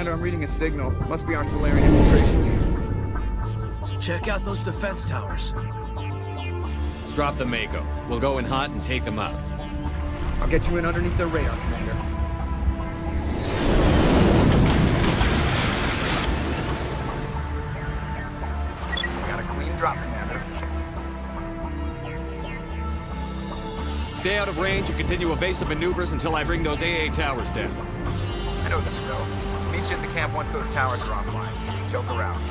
Commander, I'm reading a signal. Must be our Salarian infiltration team. Check out those defense towers. Drop the Mako. We'll go in hot and take them out. I'll get you in underneath their radar, Commander. Got a clean drop, Commander. Stay out of range and continue evasive maneuvers until I bring those AA towers down. I know the drill. Meet you at the camp once those towers are offline. Joke around.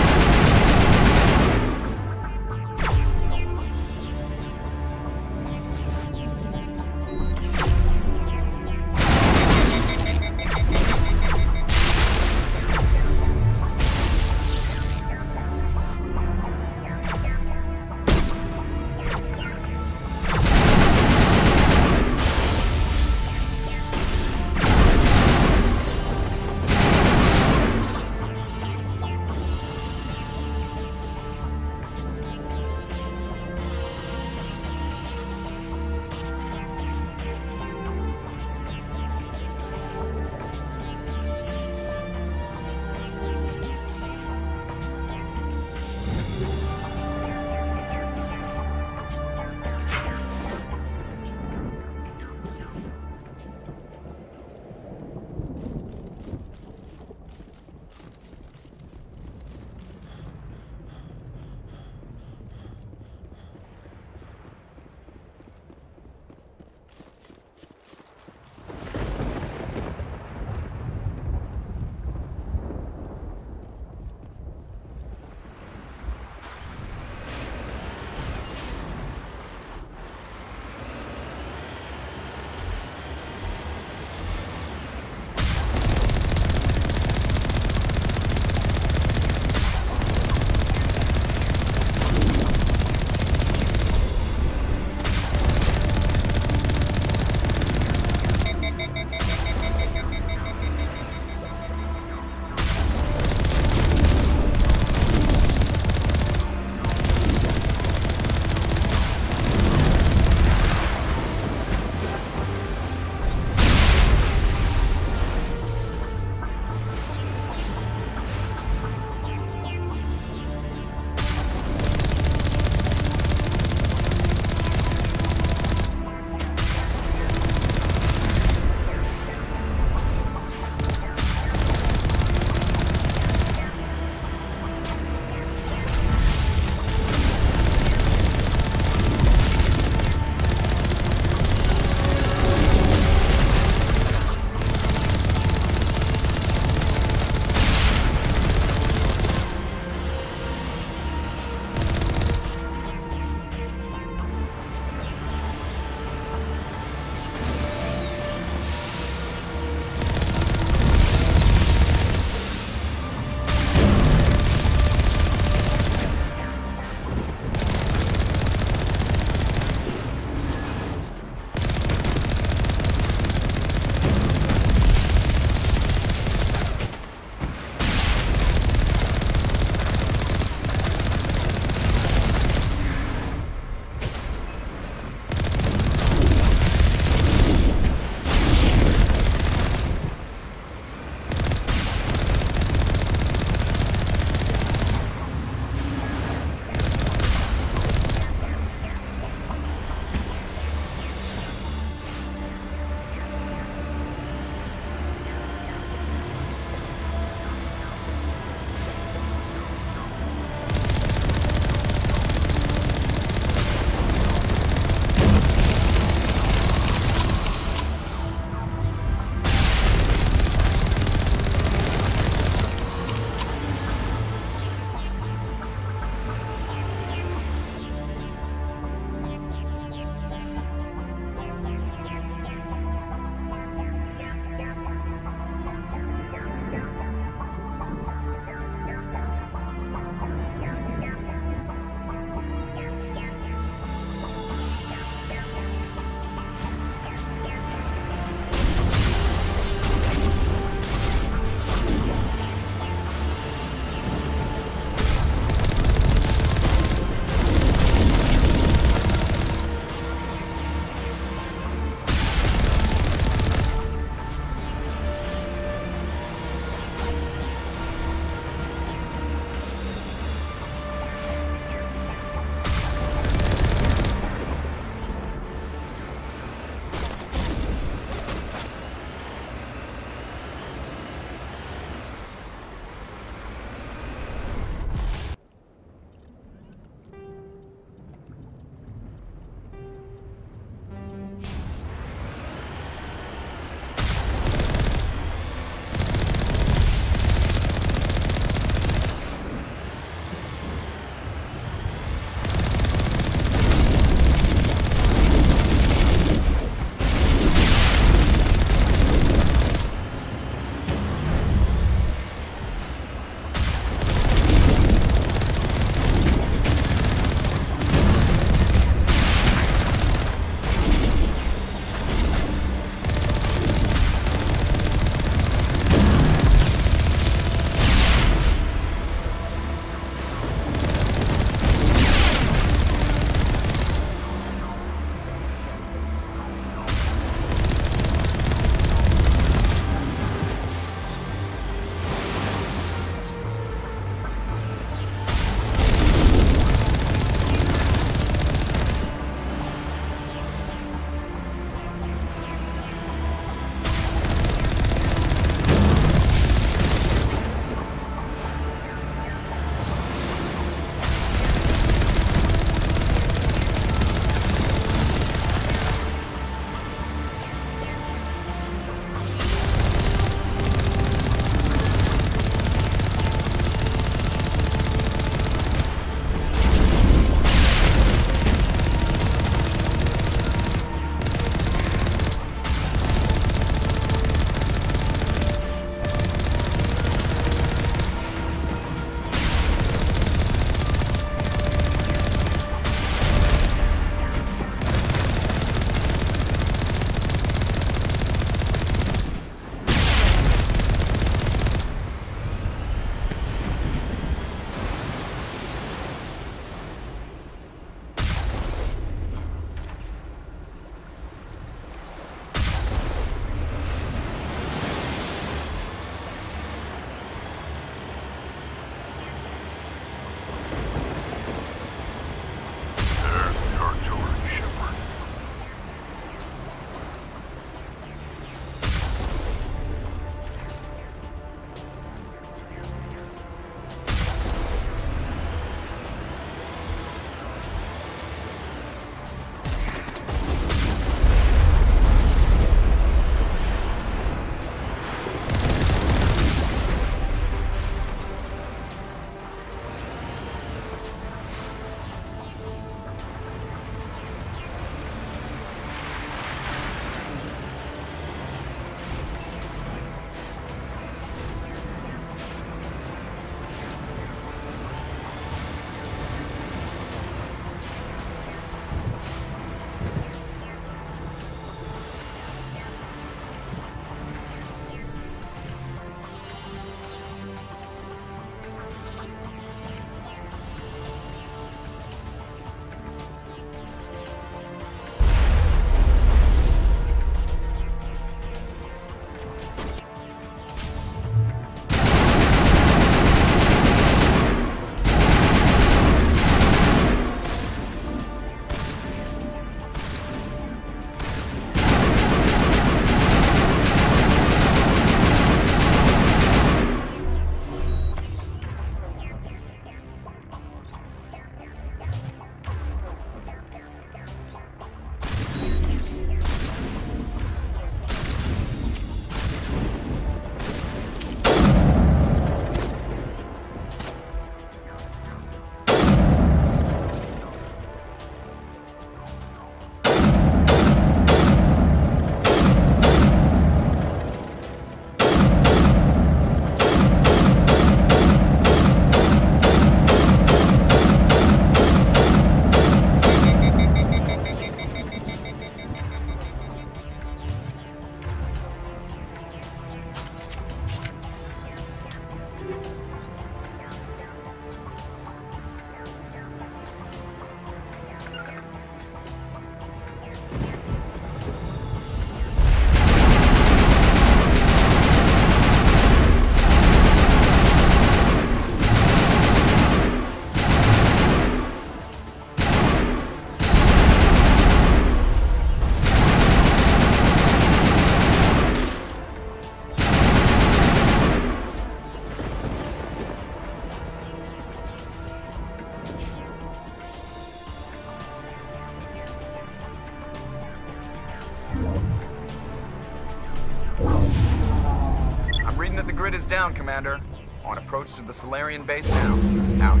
I'm reading that the grid is down, Commander. On approach to the Solarian base now. Out.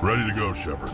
Ready to go, Shepard.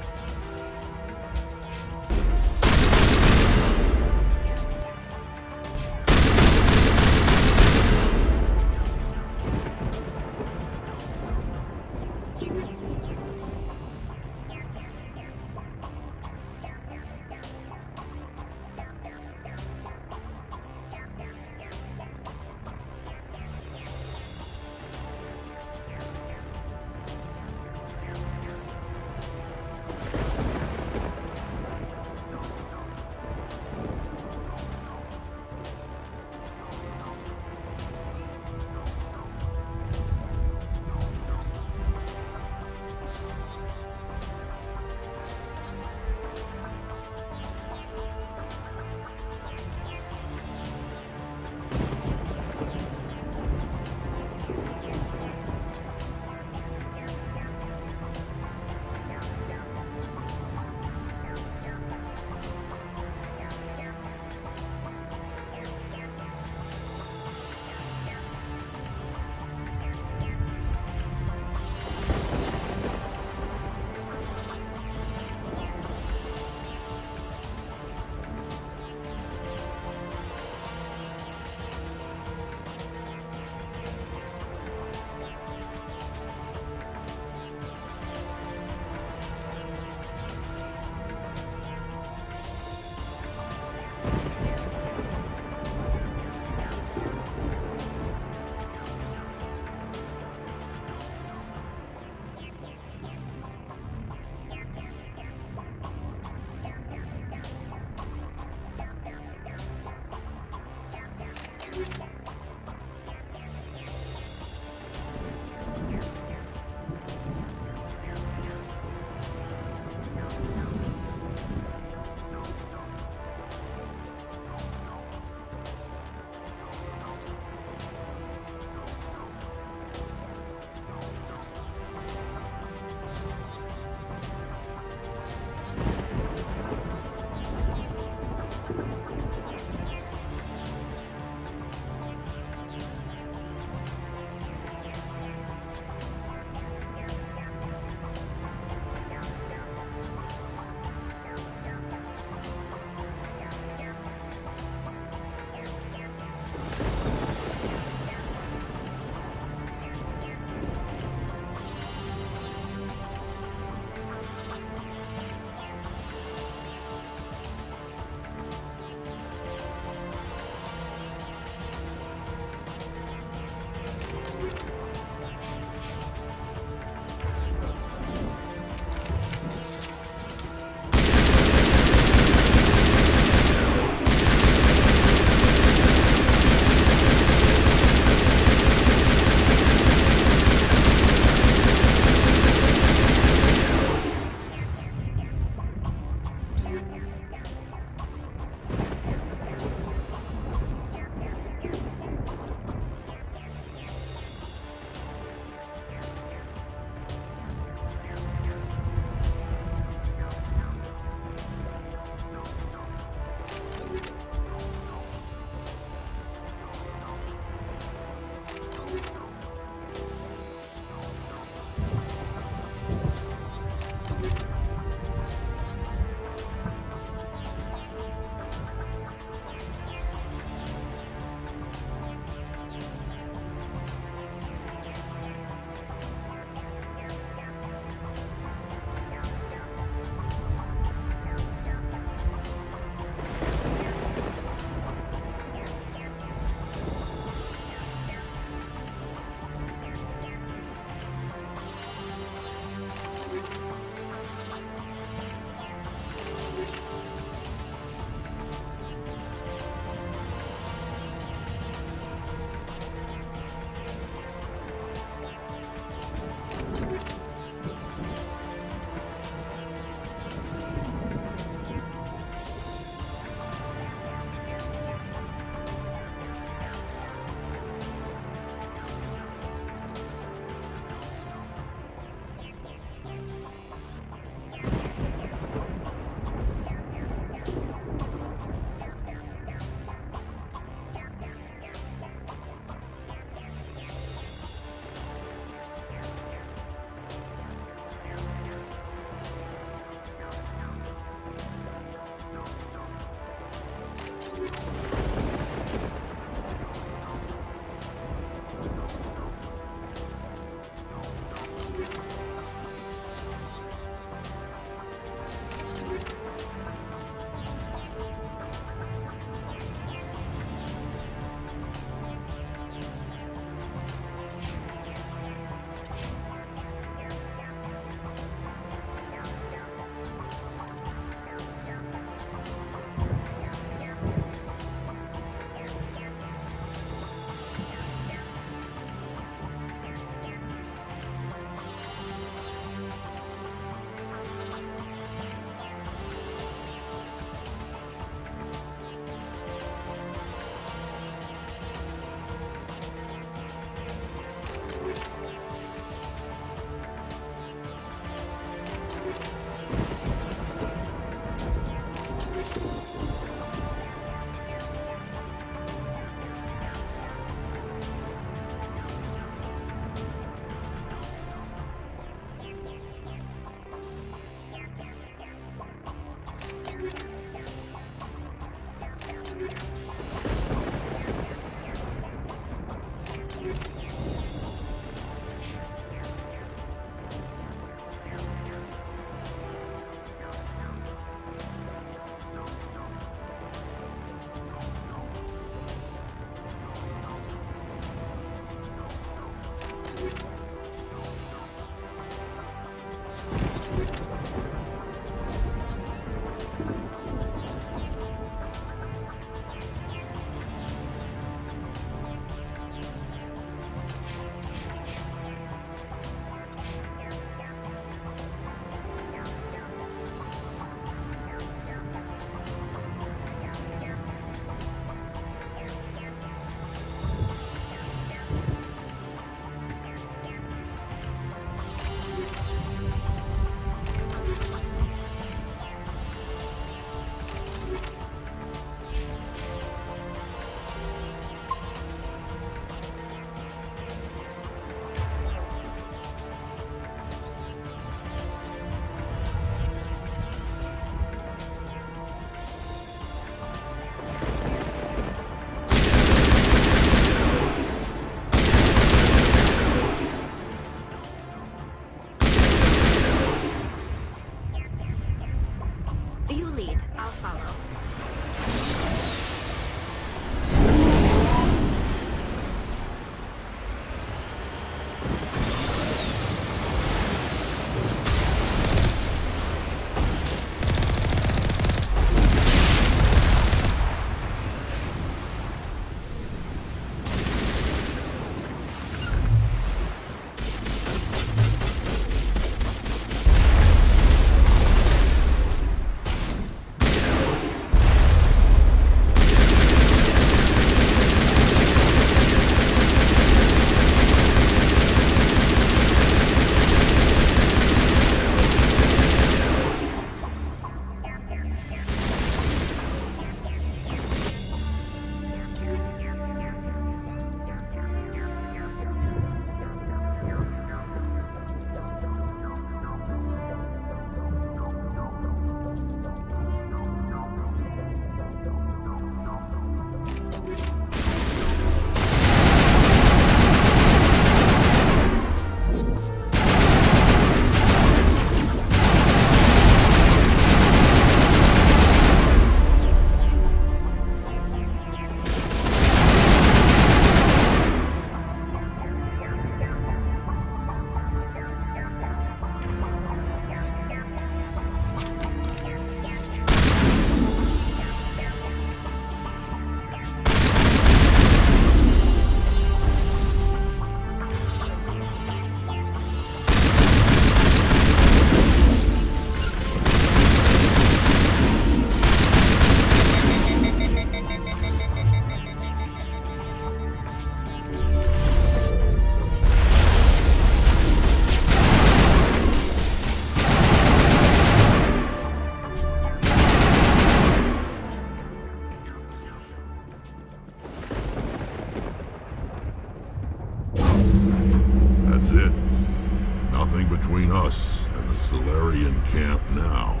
Salarian camp now.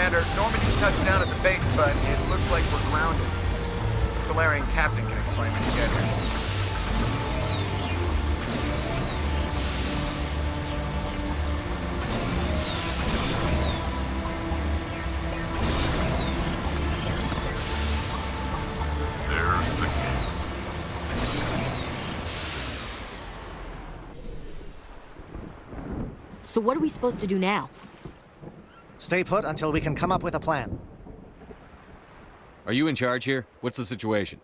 Commander, Normandy's touched down at the base, but it looks like we're grounded. The Salarian captain can explain when you get here. There's the camp. So what are we supposed to do now? Stay put until we can come up with a plan. Are you in charge here? What's the situation?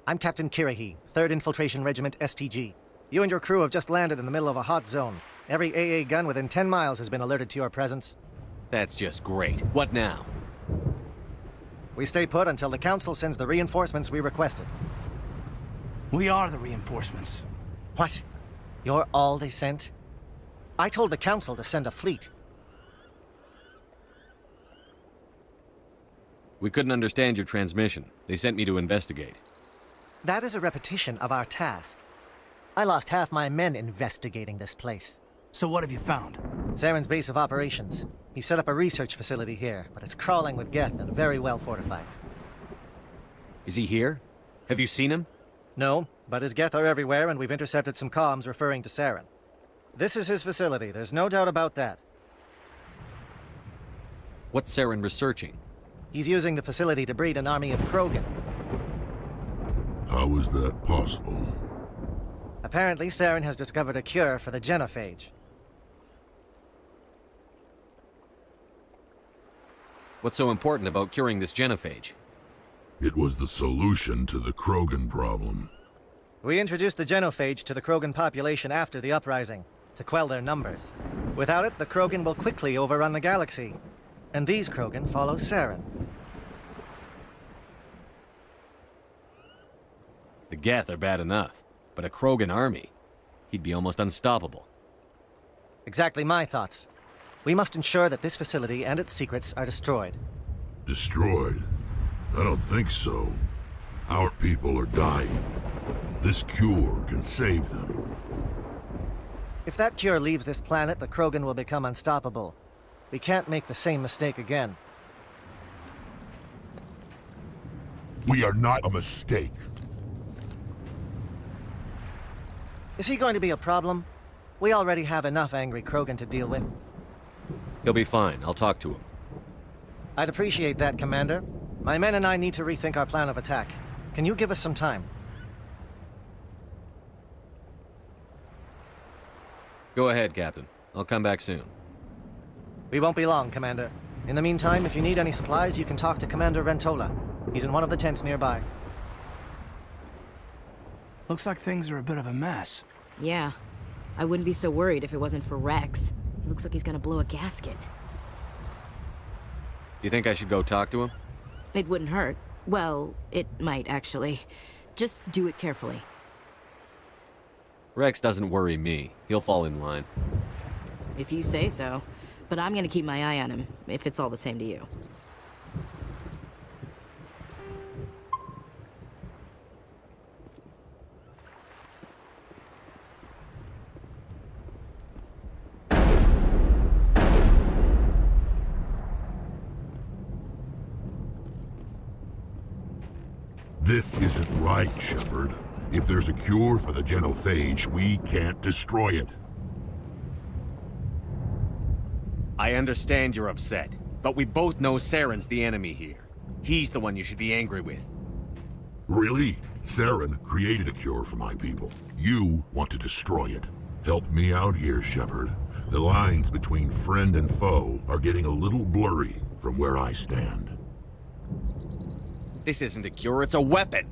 I'm Captain Kirahi, 3rd Infiltration Regiment STG. You and your crew have just landed in the middle of a hot zone. Every AA gun within 10 miles has been alerted to your presence. That's just great. What now? We stay put until the Council sends the reinforcements we requested. We are the reinforcements. What? You're all they sent? I told the Council to send a fleet. We couldn't understand your transmission. They sent me to investigate. That is a repetition of our task. I lost half my men investigating this place. So what have you found? Saren's base of operations. He set up a research facility here, but it's crawling with Geth and very well fortified. Is he here? Have you seen him? No, but his Geth are everywhere, and we've intercepted some comms referring to Saren. This is his facility, there's no doubt about that. What's Saren researching? He's using the facility to breed an army of Krogan. How is that possible? Apparently, Saren has discovered a cure for the genophage. What's so important about curing this genophage? It was the solution to the Krogan problem. We introduced the genophage to the Krogan population after the uprising, to quell their numbers. Without it, the Krogan will quickly overrun the galaxy. And these Krogan follow Saren. The Geth are bad enough, but a Krogan army? He'd be almost unstoppable. Exactly my thoughts. We must ensure that this facility and its secrets are destroyed. Destroyed? I don't think so. Our people are dying. This cure can save them. If that cure leaves this planet, the Krogan will become unstoppable. We can't make the same mistake again. We are not a mistake. Is he going to be a problem? We already have enough angry Krogan to deal with. He'll be fine. I'll talk to him. I'd appreciate that, Commander. My men and I need to rethink our plan of attack. Can you give us some time? Go ahead, Captain. I'll come back soon. We won't be long, Commander. In the meantime, if you need any supplies, you can talk to Commander Rentola. He's in one of the tents nearby. Looks like things are a bit of a mess. Yeah. I wouldn't be so worried if it wasn't for Rex. He looks like he's gonna blow a gasket. You think I should go talk to him? It wouldn't hurt. Well, it might, actually. Just do it carefully. Rex doesn't worry me. He'll fall in line. If you say so. But I'm gonna keep my eye on him, if it's all the same to you. This isn't right, Shepard. If there's a cure for the genophage, we can't destroy it. I understand you're upset, but we both know Saren's the enemy here. He's the one you should be angry with. Really? Saren created a cure for my people. You want to destroy it. Help me out here, Shepard. The lines between friend and foe are getting a little blurry from where I stand. This isn't a cure, it's a weapon!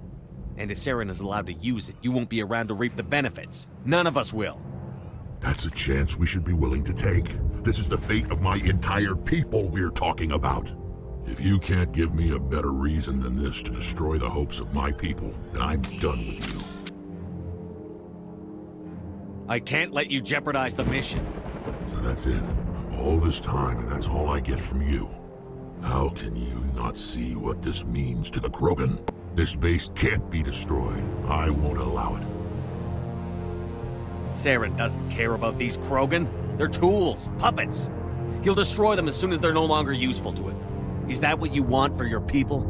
And if Saren is allowed to use it, you won't be around to reap the benefits. None of us will. That's a chance we should be willing to take. This is the fate of my entire people we're talking about. If you can't give me a better reason than this to destroy the hopes of my people, then I'm done with you. I can't let you jeopardize the mission. So that's it. All this time, and that's all I get from you. How can you not see what this means to the Krogan? This base can't be destroyed. I won't allow it. Saren doesn't care about these Krogan. They're tools, puppets. He'll destroy them as soon as they're no longer useful to him. Is that what you want for your people?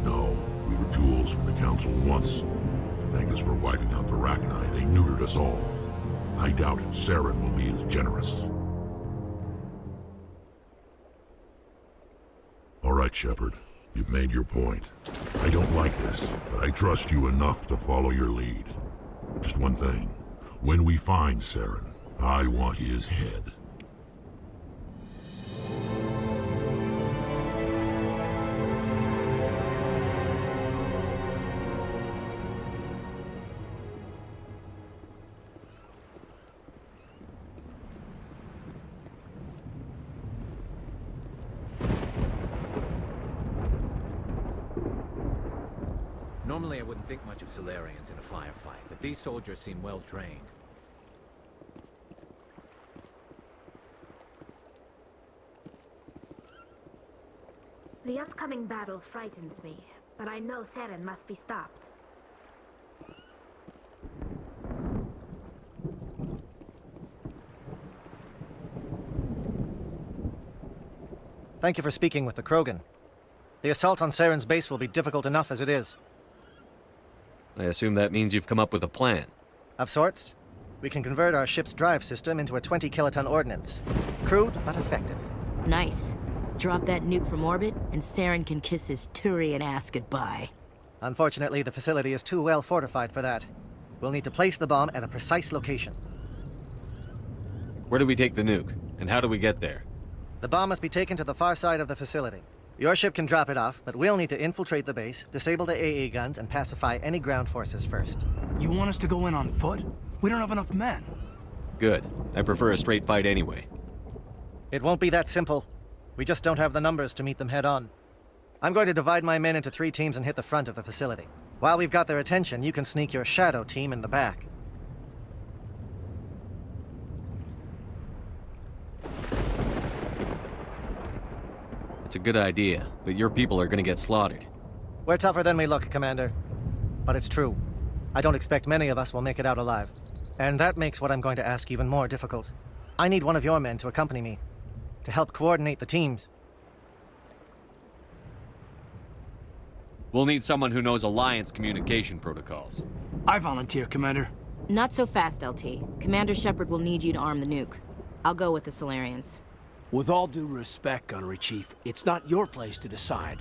No, we were tools from the Council once. To thank us for wiping out the Rachni, they neutered us all. I doubt Saren will be as generous. All right, Shepard. You've made your point. I don't like this, but I trust you enough to follow your lead. Just one thing. When we find Saren, I want his head. Normally I wouldn't think much of Salarians in a firefight, but these soldiers seem well trained. The upcoming battle frightens me, but I know Saren must be stopped. Thank you for speaking with the Krogan. The assault on Saren's base will be difficult enough as it is. I assume that means you've come up with a plan. Of sorts. We can convert our ship's drive system into a 20-kiloton ordnance. Crude, but effective. Nice. Drop that nuke from orbit, and Saren can kiss his Turian ass goodbye. Unfortunately, the facility is too well fortified for that. We'll need to place the bomb at a precise location. Where do we take the nuke? And how do we get there? The bomb must be taken to the far side of the facility. Your ship can drop it off, but we'll need to infiltrate the base, disable the AA guns, and pacify any ground forces first. You want us to go in on foot? We don't have enough men. Good. I prefer a straight fight anyway. It won't be that simple. We just don't have the numbers to meet them head-on. I'm going to divide my men into 3 teams and hit the front of the facility. While we've got their attention, you can sneak your shadow team in the back. It's a good idea, but your people are gonna get slaughtered. We're tougher than we look, Commander. But it's true. I don't expect many of us will make it out alive. And that makes what I'm going to ask even more difficult. I need one of your men to accompany me, to help coordinate the teams. We'll need someone who knows Alliance communication protocols. I volunteer, Commander. Not so fast, LT. Commander Shepard will need you to arm the nuke. I'll go with the Salarians. With all due respect, Gunnery Chief, it's not your place to decide.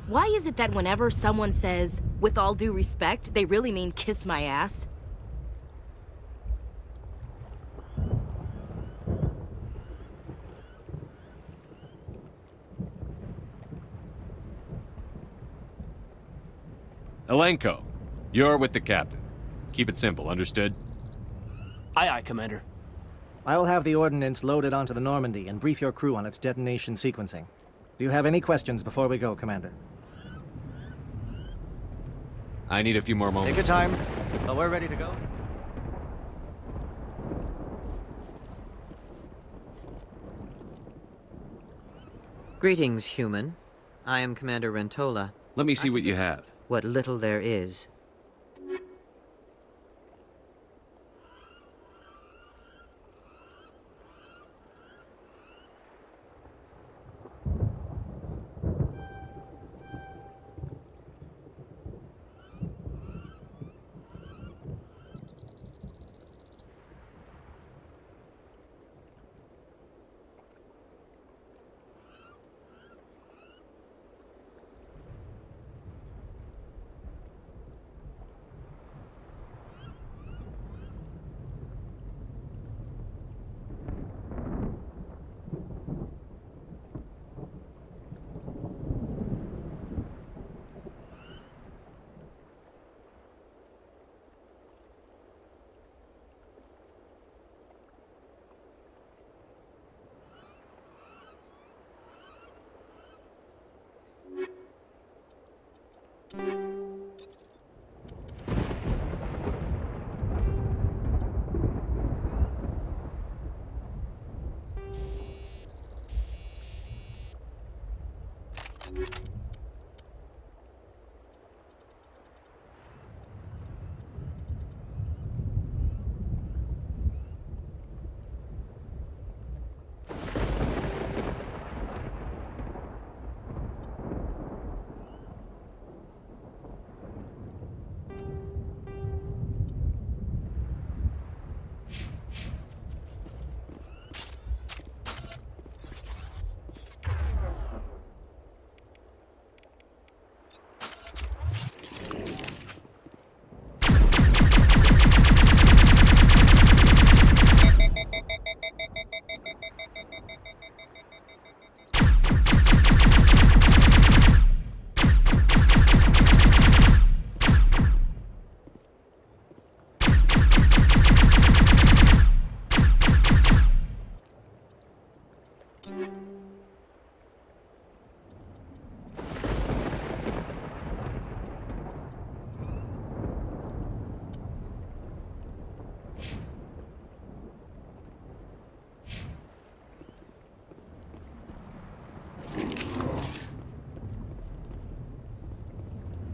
Why is it that whenever someone says, with all due respect, they really mean kiss my ass? Elenko, you're with the captain. Keep it simple, understood? Aye, aye, Commander. I will have the ordnance loaded onto the Normandy and brief your crew on its detonation sequencing. Do you have any questions before we go, Commander? I need a few more moments. Take your time, but we're ready to go. Greetings, human. I am Commander Rentola. Let me see what you have. What little there is.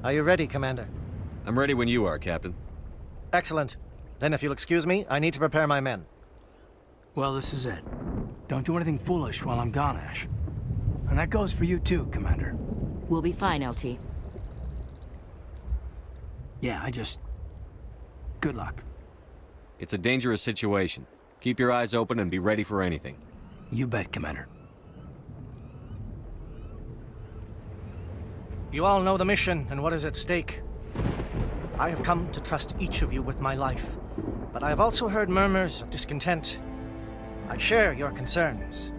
Are you ready, Commander? I'm ready when you are, Captain. Excellent. Then if you'll excuse me, I need to prepare my men. Well, this is it. Don't do anything foolish while I'm gone, Ash. And that goes for you too, Commander. We'll be fine, LT. Yeah, good luck. It's a dangerous situation. Keep your eyes open and be ready for anything. You bet, Commander. You all know the mission and what is at stake. I have come to trust each of you with my life, but I have also heard murmurs of discontent. I share your concerns.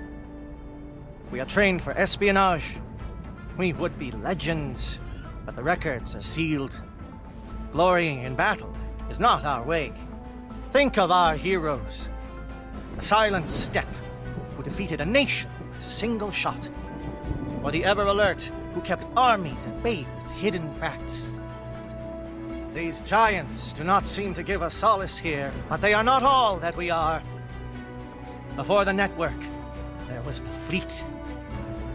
We are trained for espionage. We would be legends, but the records are sealed. Glorying in battle is not our way. Think of our heroes. The silent step who defeated a nation with a single shot. Or the ever-alert who kept armies at bay with hidden facts. These giants do not seem to give us solace here, but they are not all that we are. Before the network, there was the fleet.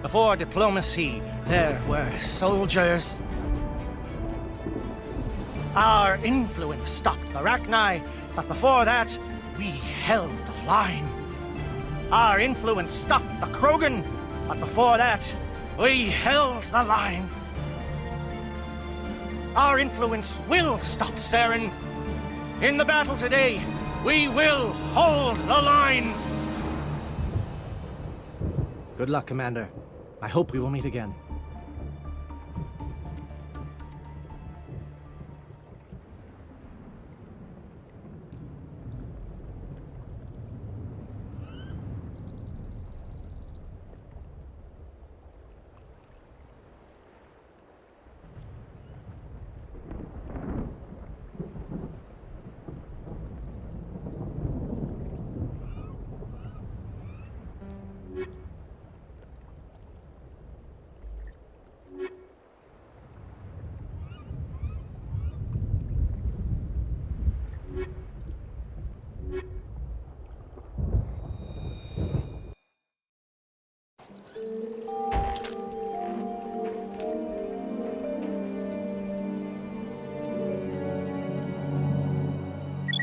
Before diplomacy, there were soldiers. Our influence stopped the Rachni, but before that, we held the line. Our influence stopped the Krogan, but before that, we held the line. Our influence will stop Saren. In the battle today, we will hold the line. Good luck, Commander. I hope we will meet again.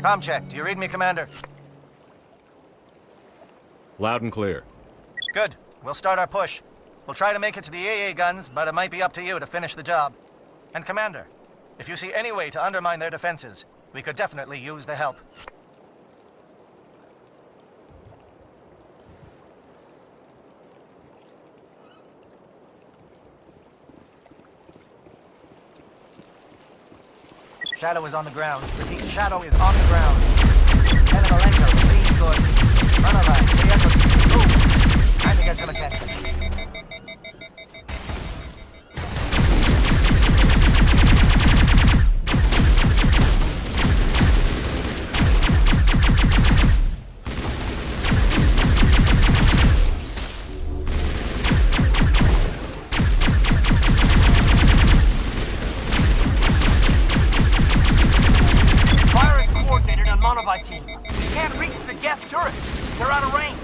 Comm check. Do you read me, Commander? Loud and clear. Good. We'll start our push. We'll try to make it to the AA guns, but it might be up to you to finish the job. And Commander, if you see any way to undermine their defenses, we could definitely use the help. Shadow is on the ground. Repeat, Shadow is on the ground. Enevalenko, please good. Runaround, Prietos, move! Time to get some attention. of our team. We can't reach the Geth turrets. They're out of range.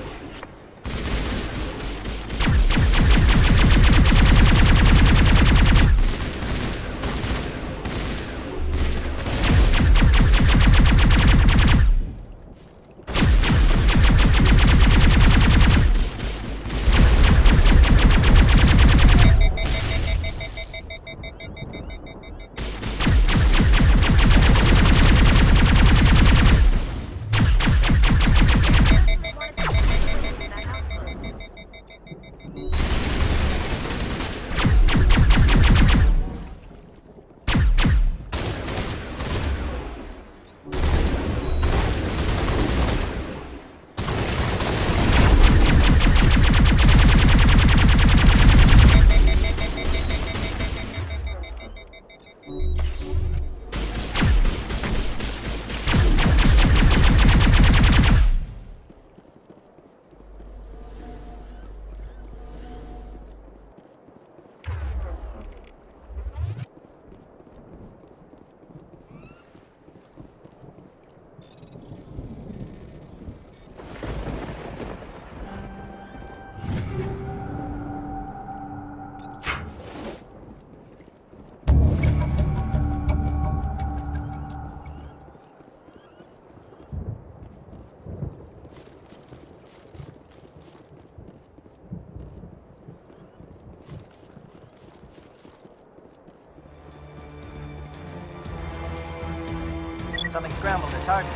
Something scrambled its target.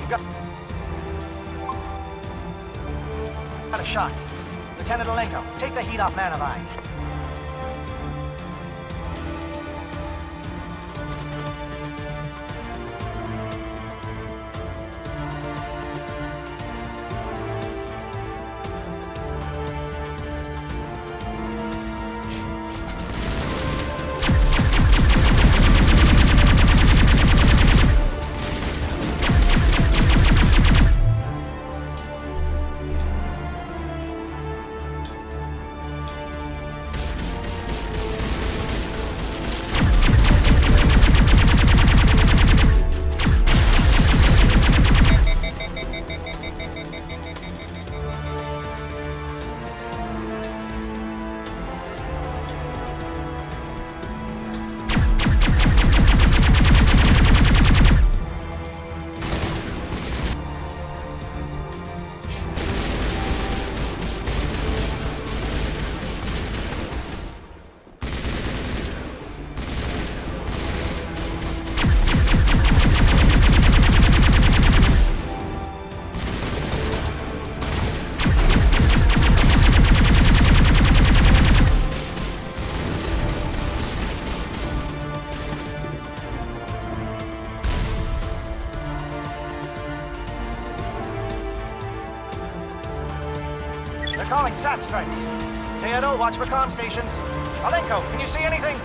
Got a shot. Lieutenant Alenko, take the heat off Man of Eye. Calling SAT strikes. Theodore, watch for comm stations. Alenko, can you see anything?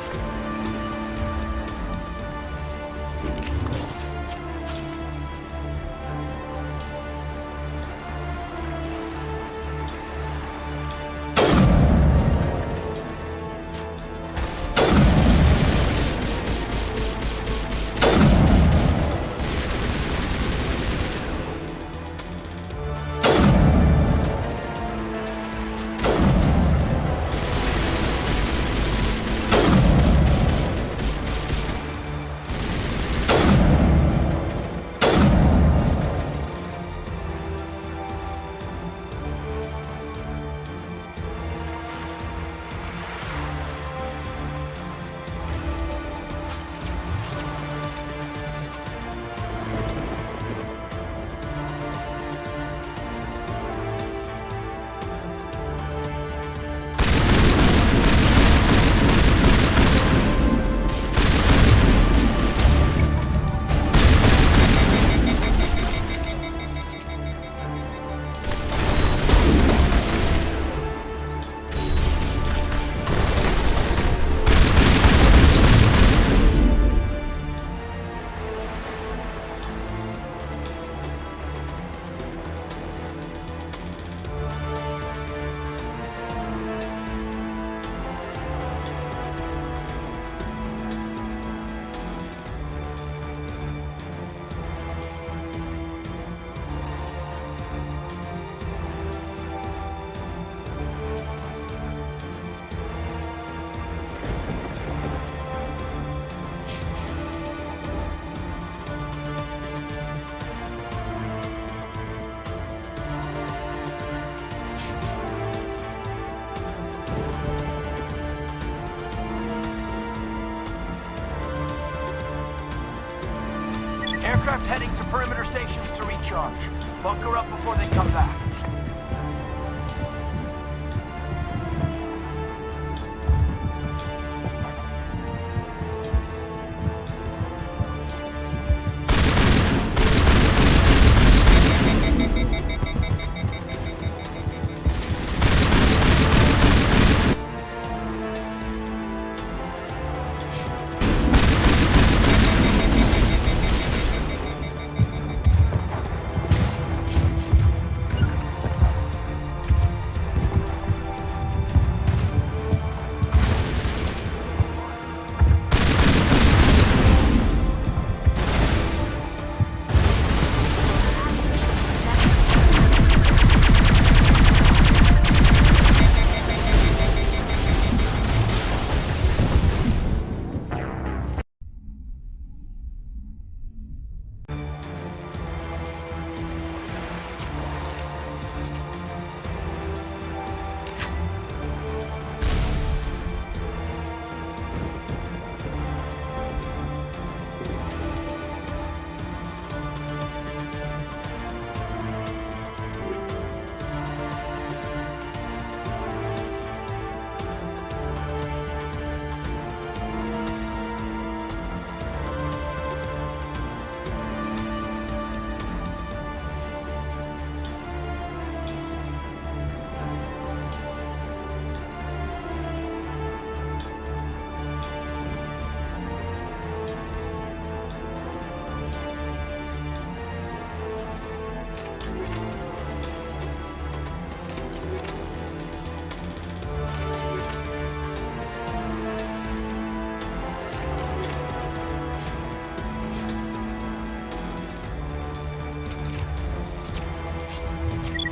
Aircraft heading to perimeter stations to recharge. Bunker up before they come back.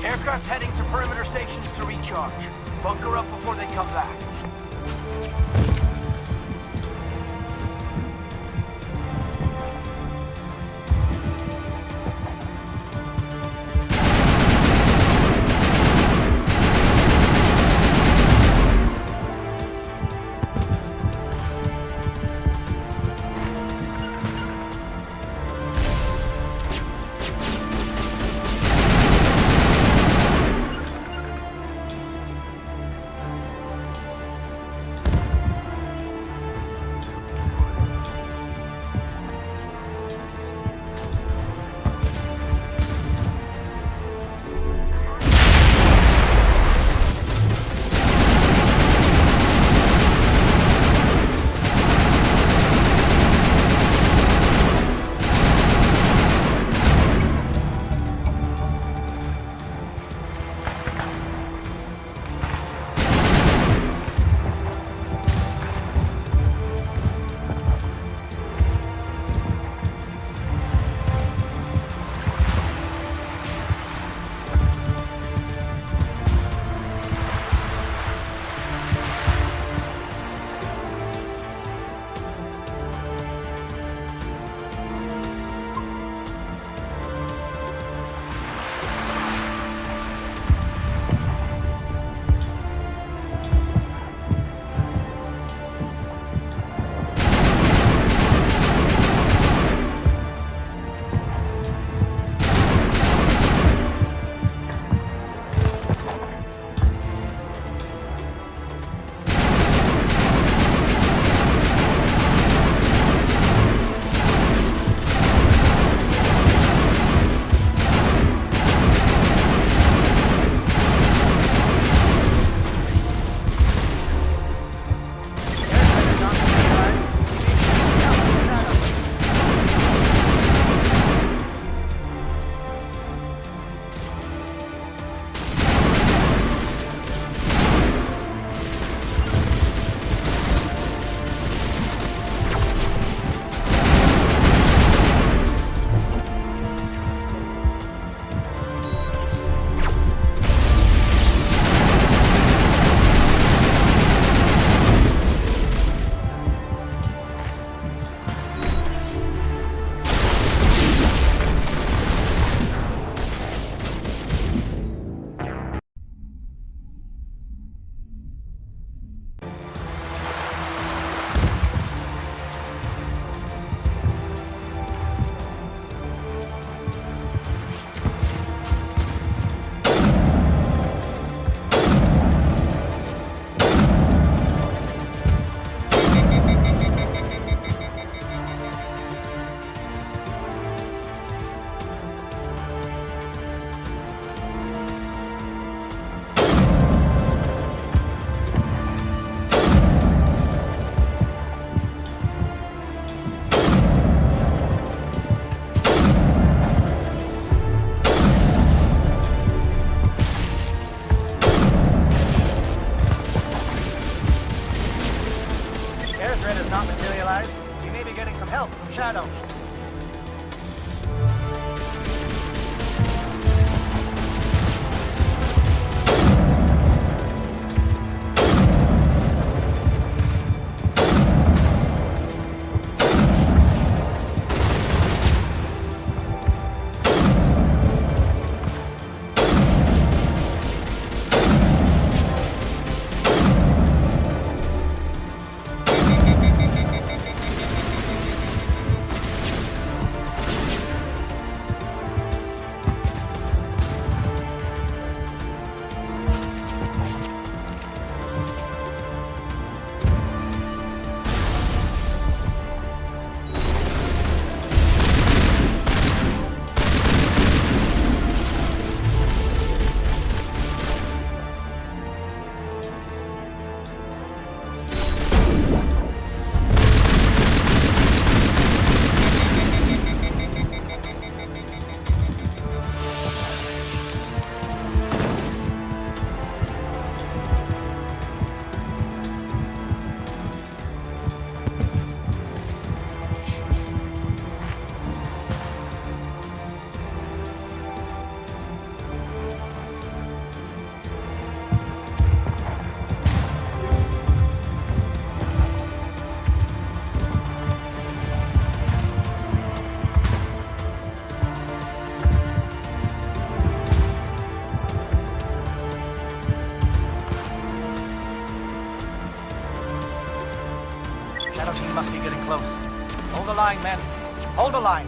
Aircraft heading to perimeter stations to recharge. Bunker up before they come back. line, men. Hold the line.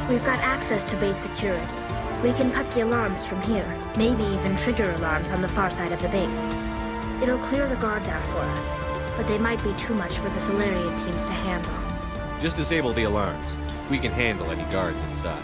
We've got access to base security. We can cut the alarms from here, maybe even trigger alarms on the far side of the base. It'll clear the guards out for us, but they might be too much for the Salarian teams to handle. Just disable the alarms. We can handle any guards inside.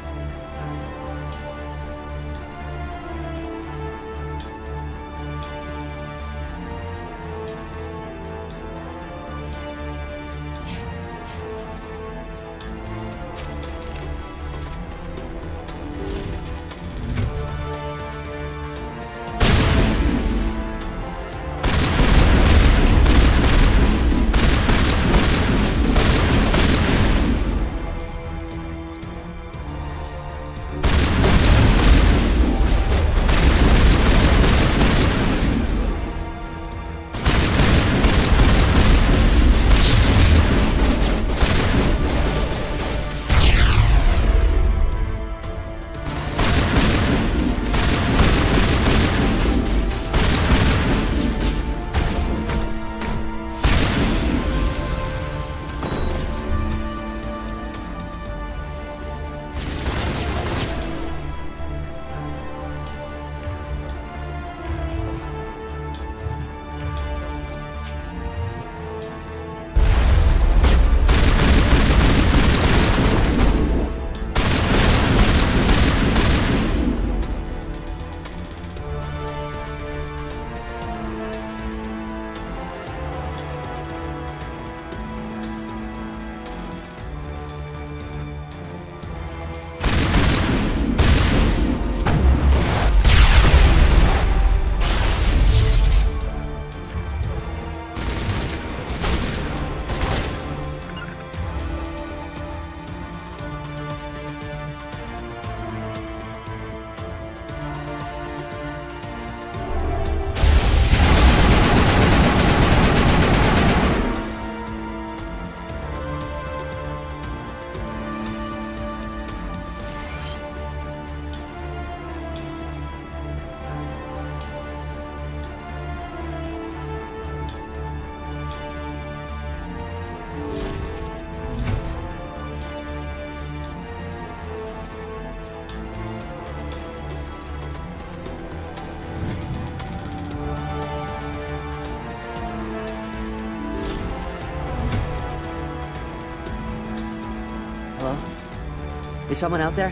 Is someone out there?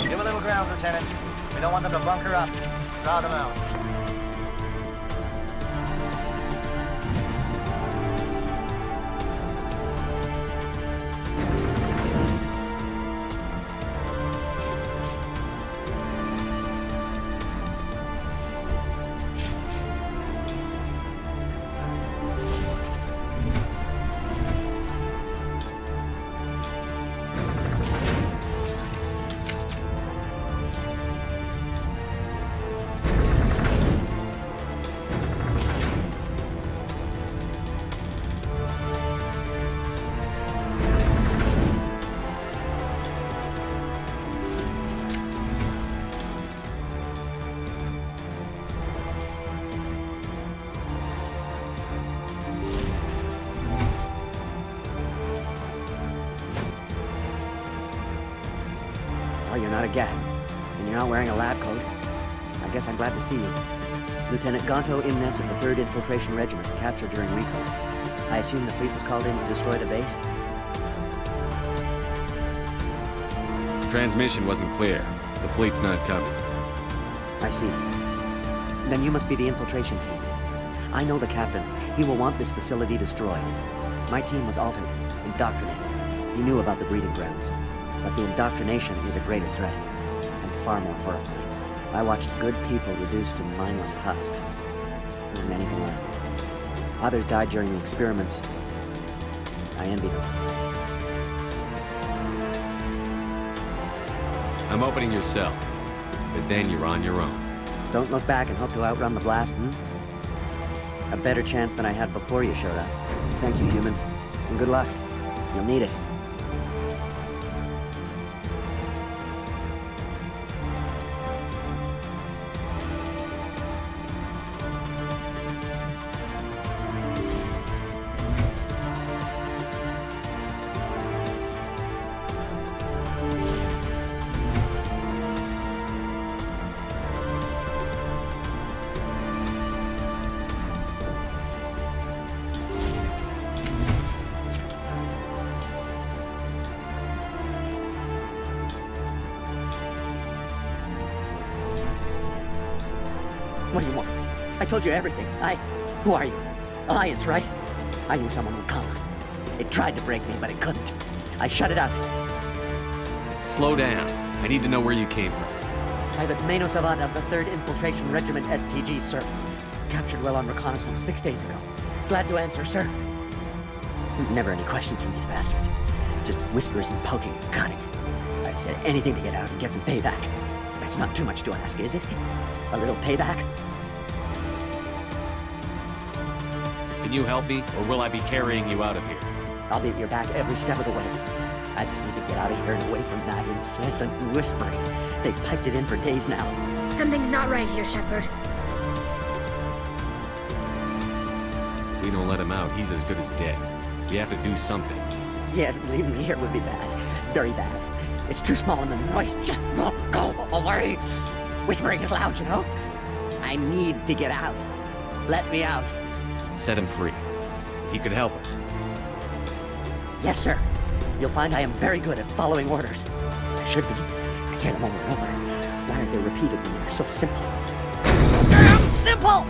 Give a little ground, Lieutenant. We don't want them to bunker up. Draw them out. Oh, you're not a Gat, and you're not wearing a lab coat. I guess I'm glad to see you. Lieutenant Gonto Imnes of the 3rd Infiltration Regiment, captured during recon. I assume the fleet was called in to destroy the base? The transmission wasn't clear. The fleet's not coming. I see. Then you must be the infiltration team. I know the captain. He will want this facility destroyed. My team was altered, indoctrinated. He knew about the breeding grounds. But the indoctrination is a greater threat, and far more horrifying. I watched good people reduced to mindless husks. There wasn't anything left. Others died during the experiments. I envy them. I'm opening your cell, but then you're on your own. Don't look back and hope to outrun the blast, A better chance than I had before you showed up. Thank you, human. And good luck. You'll need it. What do you want? I told you everything. Who are you? Alliance, right? I knew someone would come. It tried to break me, but it couldn't. I shut it out. Slow down. I need to know where you came from. Private Mano Savant of the 3rd Infiltration Regiment STG, sir. Captured while on reconnaissance 6 days ago. Glad to answer, sir. Never any questions from these bastards. Just whispers and poking and cutting. I'd said anything to get out and get some payback. That's not too much to ask, is it? A little payback? Can you help me, or will I be carrying you out of here? I'll be at your back every step of the way. I just need to get out of here and away from that incessant whispering. They've piped it in for days now. Something's not right here, Shepard. If we don't let him out, he's as good as dead. We have to do something. Yes, leaving me here would be bad. Very bad. It's too small and the noise just won't go away. Whispering is loud, you know? I need to get out. Let me out. Set him free. He could help us. Yes, sir. You'll find I am very good at following orders. I should be. I hear them over and over. Why are they repeated when they're so simple? So damn simple!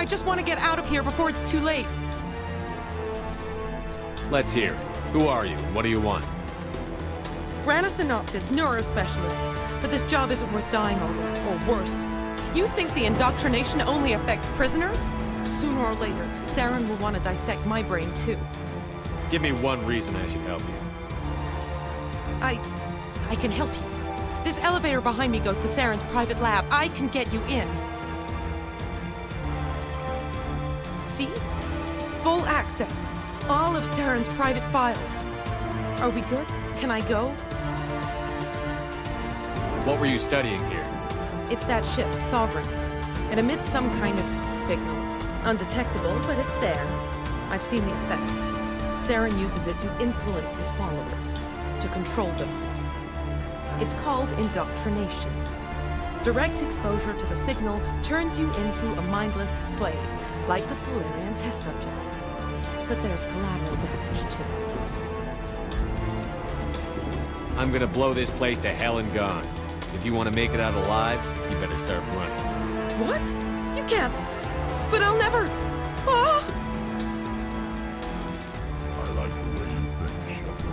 I just want to get out of here before it's too late. Let's hear. Who are you? What do you want? Granathanoptis, neurospecialist. But this job isn't worth dying over, or worse. You think the indoctrination only affects prisoners? Sooner or later, Saren will want to dissect my brain too. Give me one reason I should help you. I can help you. This elevator behind me goes to Saren's private lab. I can get you in. See? Full access. All of Saren's private files. Are we good? Can I go? What were you studying here? It's that ship, Sovereign. It emits some kind of signal. Undetectable, but it's there. I've seen the effects. Saren uses it to influence his followers, to control them. It's called indoctrination. Direct exposure to the signal turns you into a mindless slave, like the Salarian test subjects. But there's collateral damage, too. I'm gonna blow this place to hell and gone. If you want to make it out alive, you better start running. What? You can't. But I'll never. Ah! I like the way you think, Shepard.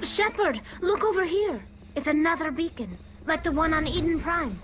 Shepard, look over here. It's another beacon, like the one on Eden Prime.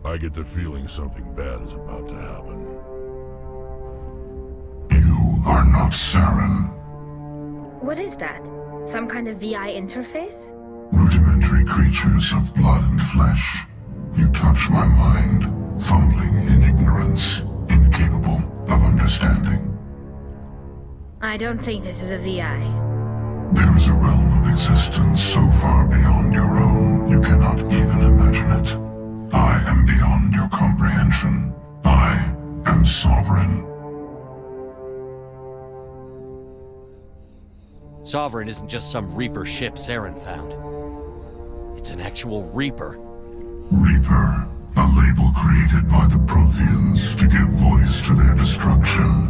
I get the feeling something bad is about to happen. You are not Saren. What is that? Some kind of VI interface? Rudimentary creatures of blood and flesh. You touch my mind, fumbling in ignorance, incapable of understanding. I don't think this is a VI. There is a realm of existence so far beyond your own, you cannot even imagine it. I am beyond your comprehension. I am sovereign. Sovereign isn't just some Reaper ship Saren found. It's an actual Reaper. Reaper, a label created by the Protheans to give voice to their destruction.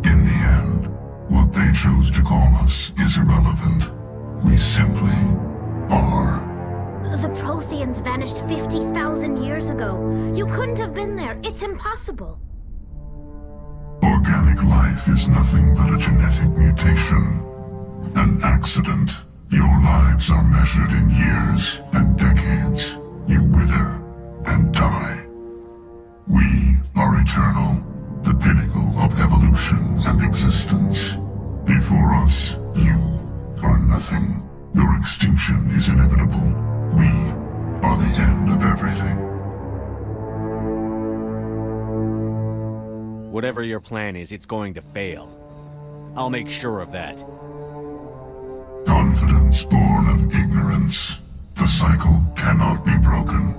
In the end, what they chose to call us is irrelevant. We simply are. The Protheans vanished 50,000 years ago. You couldn't have been there. It's impossible. Organic life is nothing but a genetic mutation. An accident. Your lives are measured in years and decades. You wither and die. We are eternal, the pinnacle of evolution and existence. Before us, you are nothing. Your extinction is inevitable. We are the end of everything. whatever your plan is, it's going to fail. I'll make sure of that. Confidence born of ignorance. The cycle cannot be broken.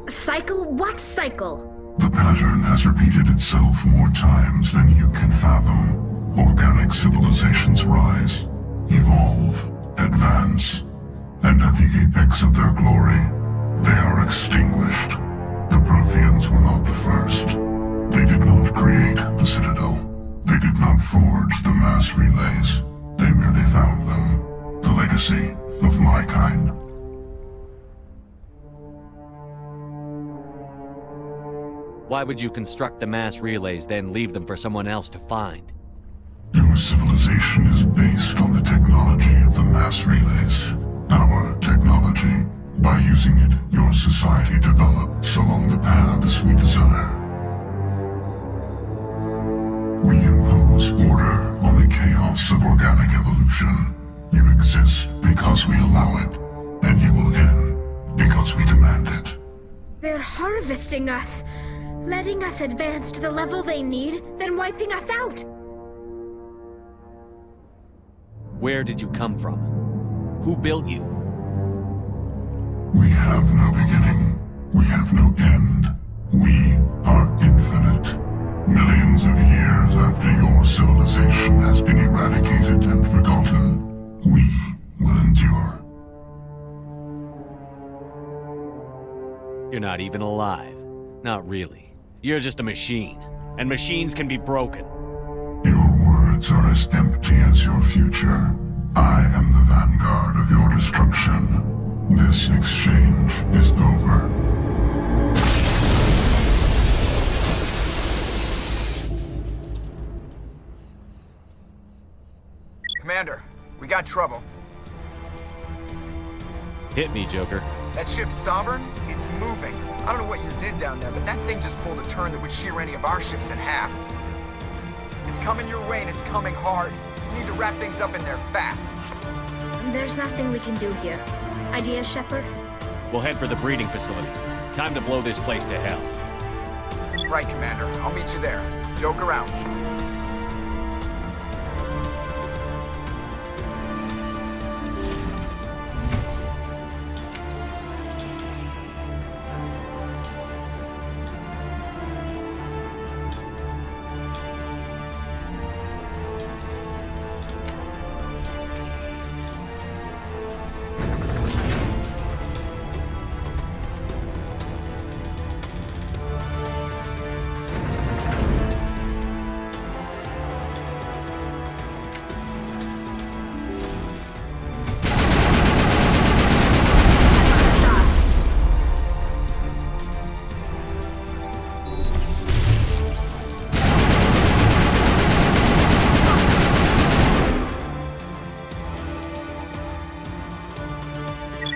Cycle? What cycle? The pattern has repeated itself more times than you can fathom. Organic civilizations rise, evolve, advance, and at the apex of their glory, they are extinguished. The Protheans were not the first. They did not create the Citadel. They did not forge the mass relays. They merely found them. The legacy of my kind. Why would you construct the mass relays, then leave them for someone else to find? Your civilization is based on the technology of the mass relays. Our technology. By using it, your society develops along the paths we desire. We impose order on the chaos of organic evolution. You exist because we allow it, and you will end because we demand it. They're harvesting us, letting us advance to the level they need, then wiping us out. Where did you come from? Who built you? We have no beginning. We have no end. We are infinite. Millions of years after your civilization has been eradicated and forgotten, we will endure. You're not even alive. Not really. You're just a machine. And machines can be broken. Your words are as empty as your future. I am the vanguard of your destruction. This exchange is over. Commander, we got trouble. Hit me, Joker. That ship's Sovereign? It's moving. I don't know what you did down there, but that thing just pulled a turn that would shear any of our ships in half. It's coming your way and it's coming hard. You need to wrap things up in there fast. There's nothing we can do here. Idea, Shepard? We'll head for the breeding facility. Time to blow this place to hell. Right, Commander. I'll meet you there. Joker out.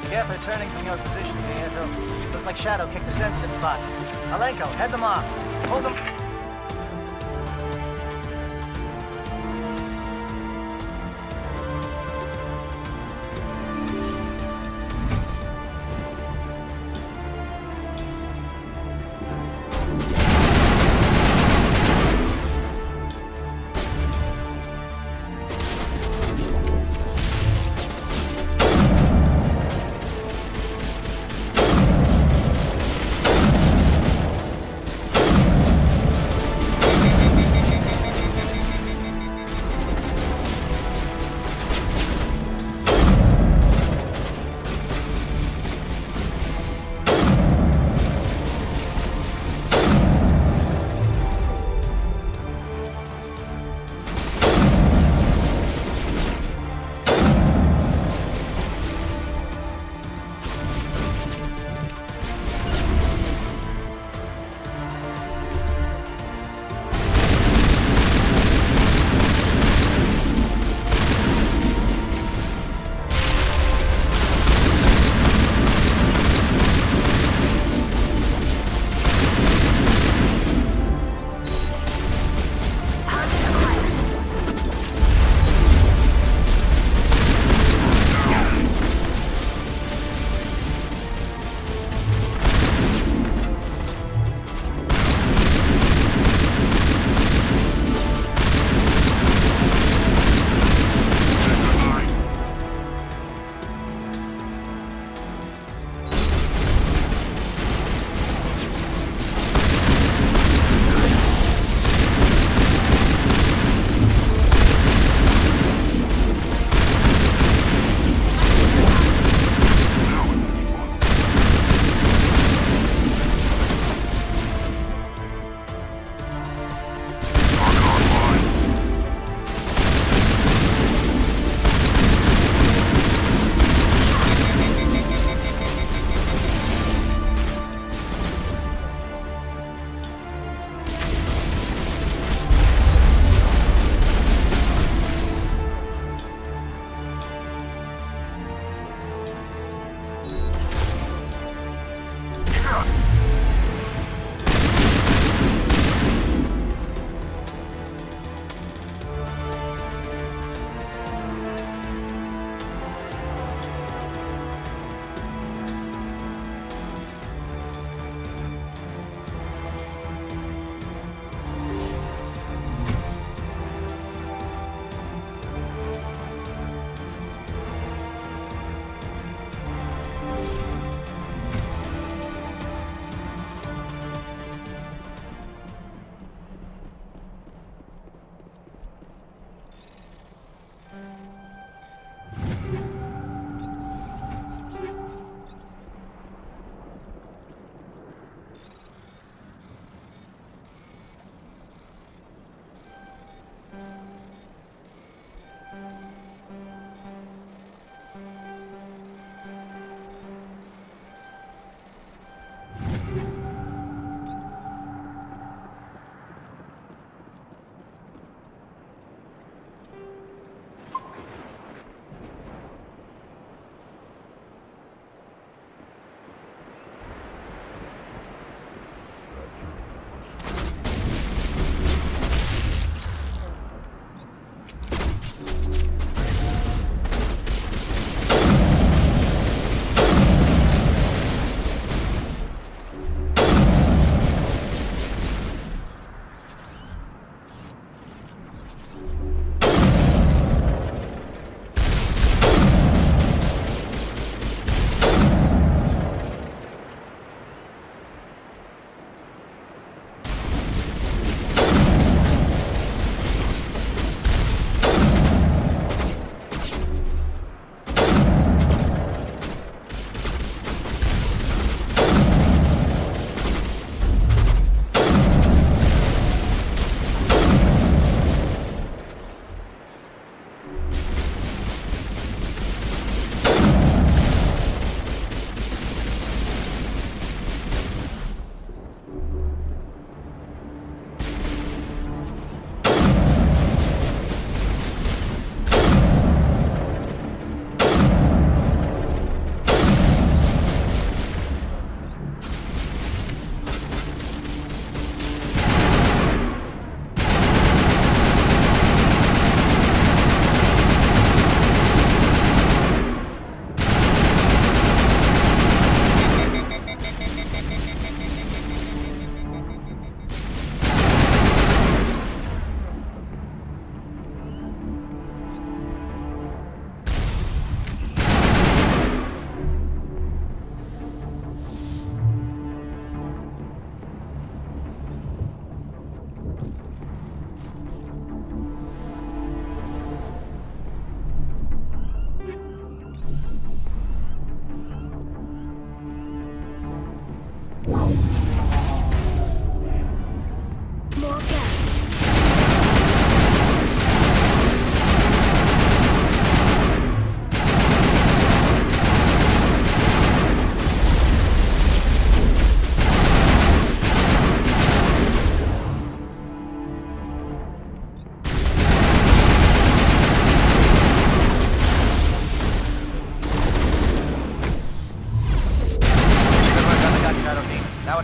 Careful turning from your position, Pietro. Looks like Shadow kicked a sensitive spot. Alenko, head them off. Hold them.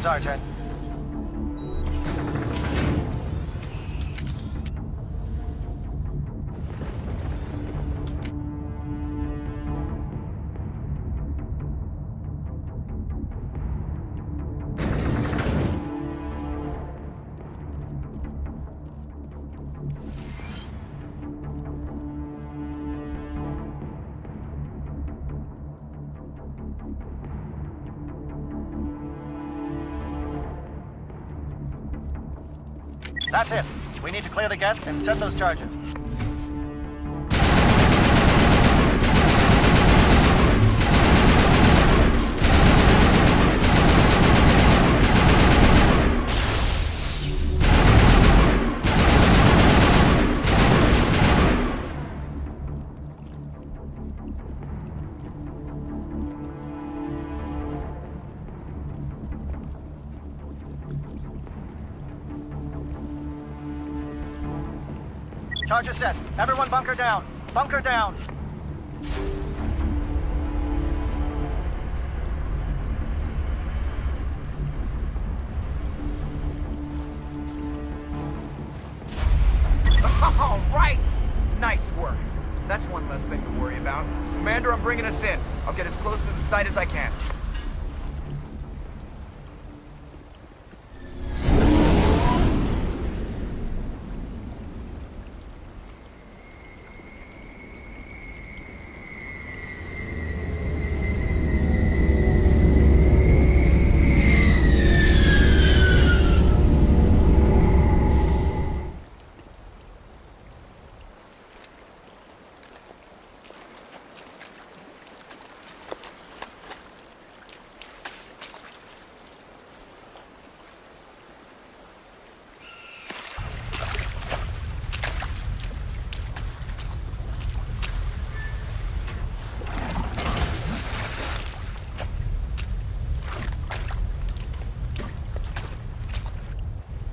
Odds are 10. That's it. We need to clear the gate and set those charges. Charges set. Everyone bunker down. Bunker down. All right! Nice work. That's one less thing to worry about. Commander, I'm bringing us in. I'll get as close to the site as I can.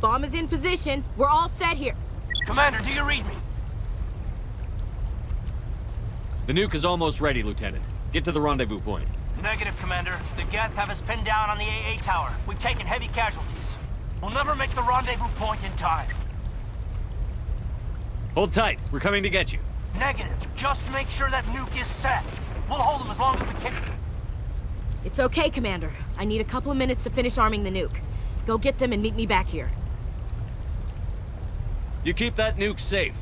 Bomb is in position. We're all set here. Commander, do you read me? The nuke is almost ready, Lieutenant. Get to the rendezvous point. Negative, Commander. The Geth have us pinned down on the AA tower. We've taken heavy casualties. We'll never make the rendezvous point in time. Hold tight. We're coming to get you. Negative. Just make sure that nuke is set. We'll hold them as long as we can. It's okay, Commander. I need a couple of minutes to finish arming the nuke. Go get them and meet me back here. You keep that nuke safe.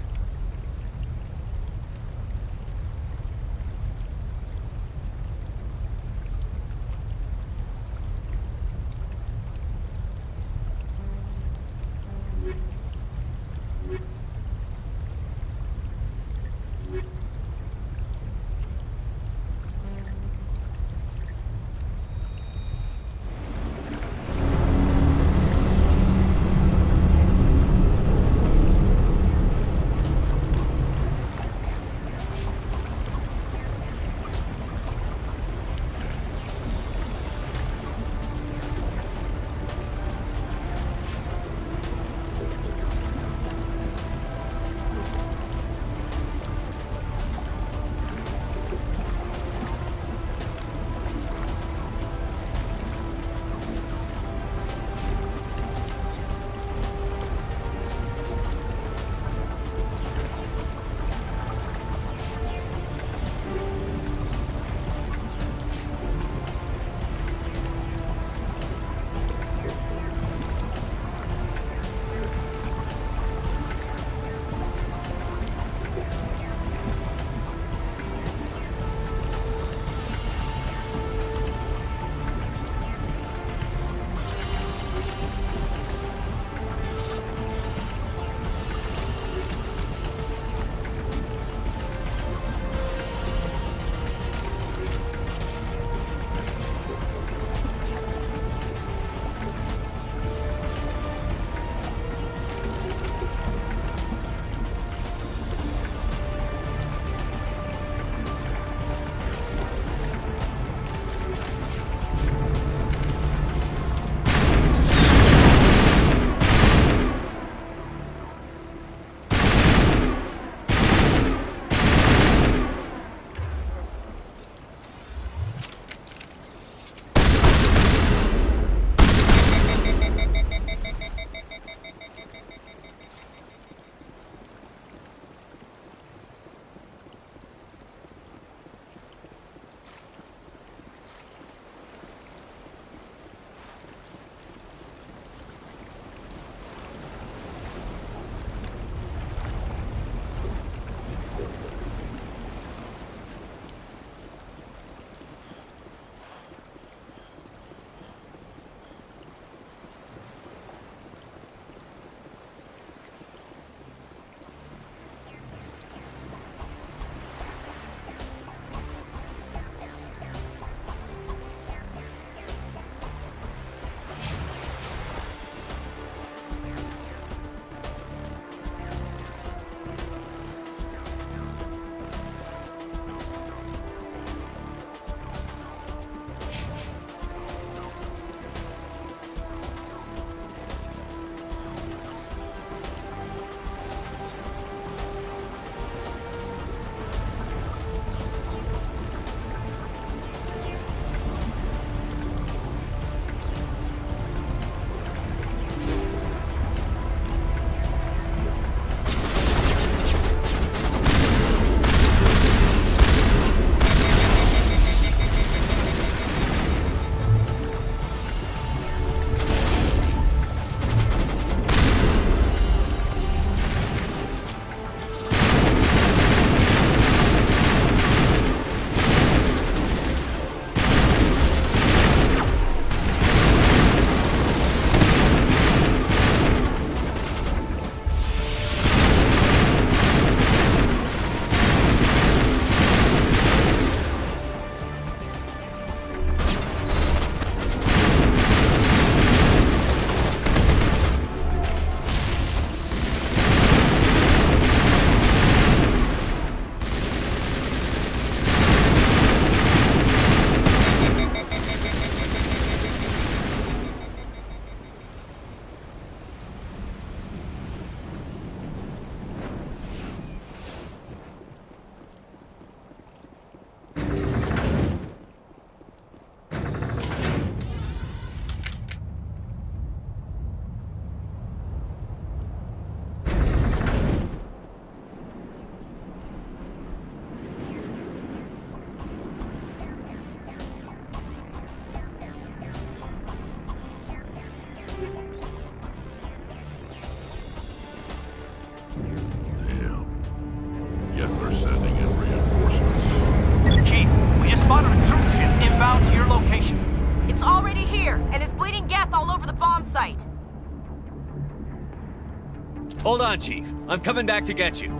Hold on, Chief. I'm coming back to get you.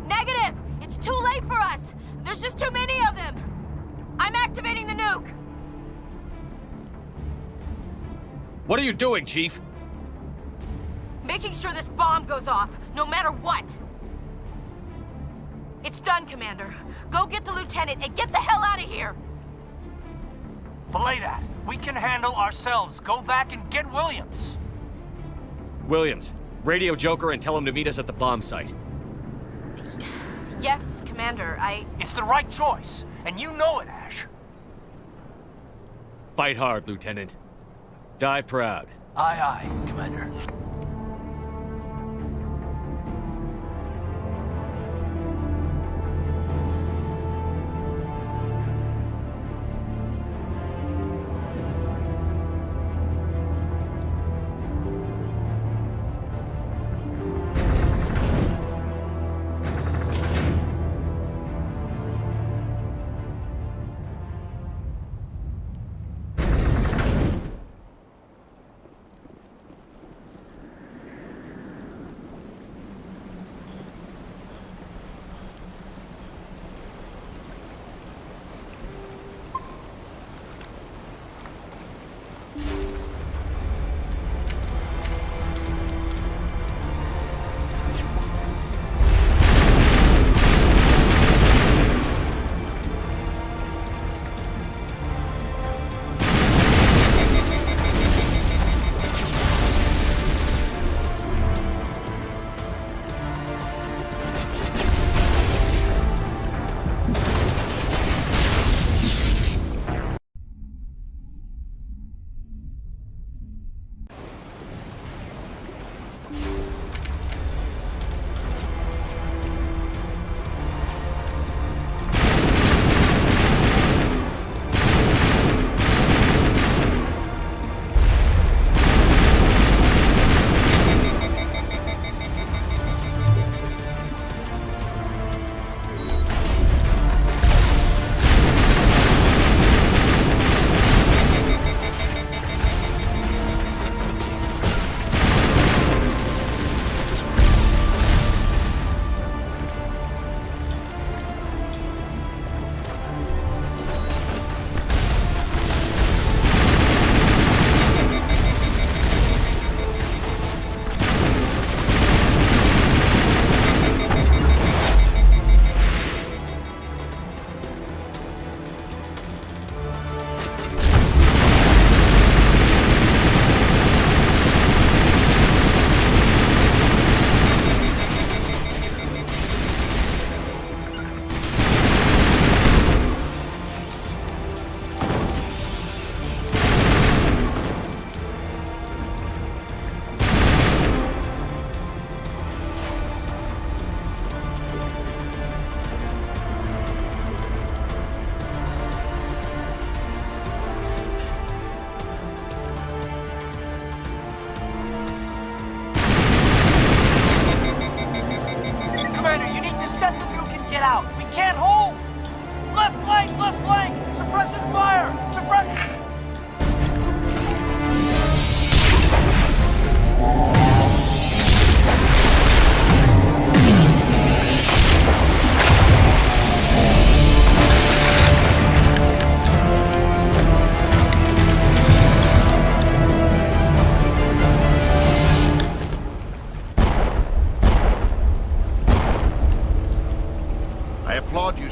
Negative! It's too late for us! There's just too many of them! I'm activating the nuke! What are you doing, Chief? Making sure this bomb goes off, no matter what! It's done, Commander. Go get the lieutenant and get the hell out of here! Belay that. We can handle ourselves. Go back and get Williams. Williams, radio Joker and tell him to meet us at the bomb site. Yes, Commander, It's the right choice, and you know it, Ash. Fight hard, Lieutenant. Die proud. Aye, aye, Commander.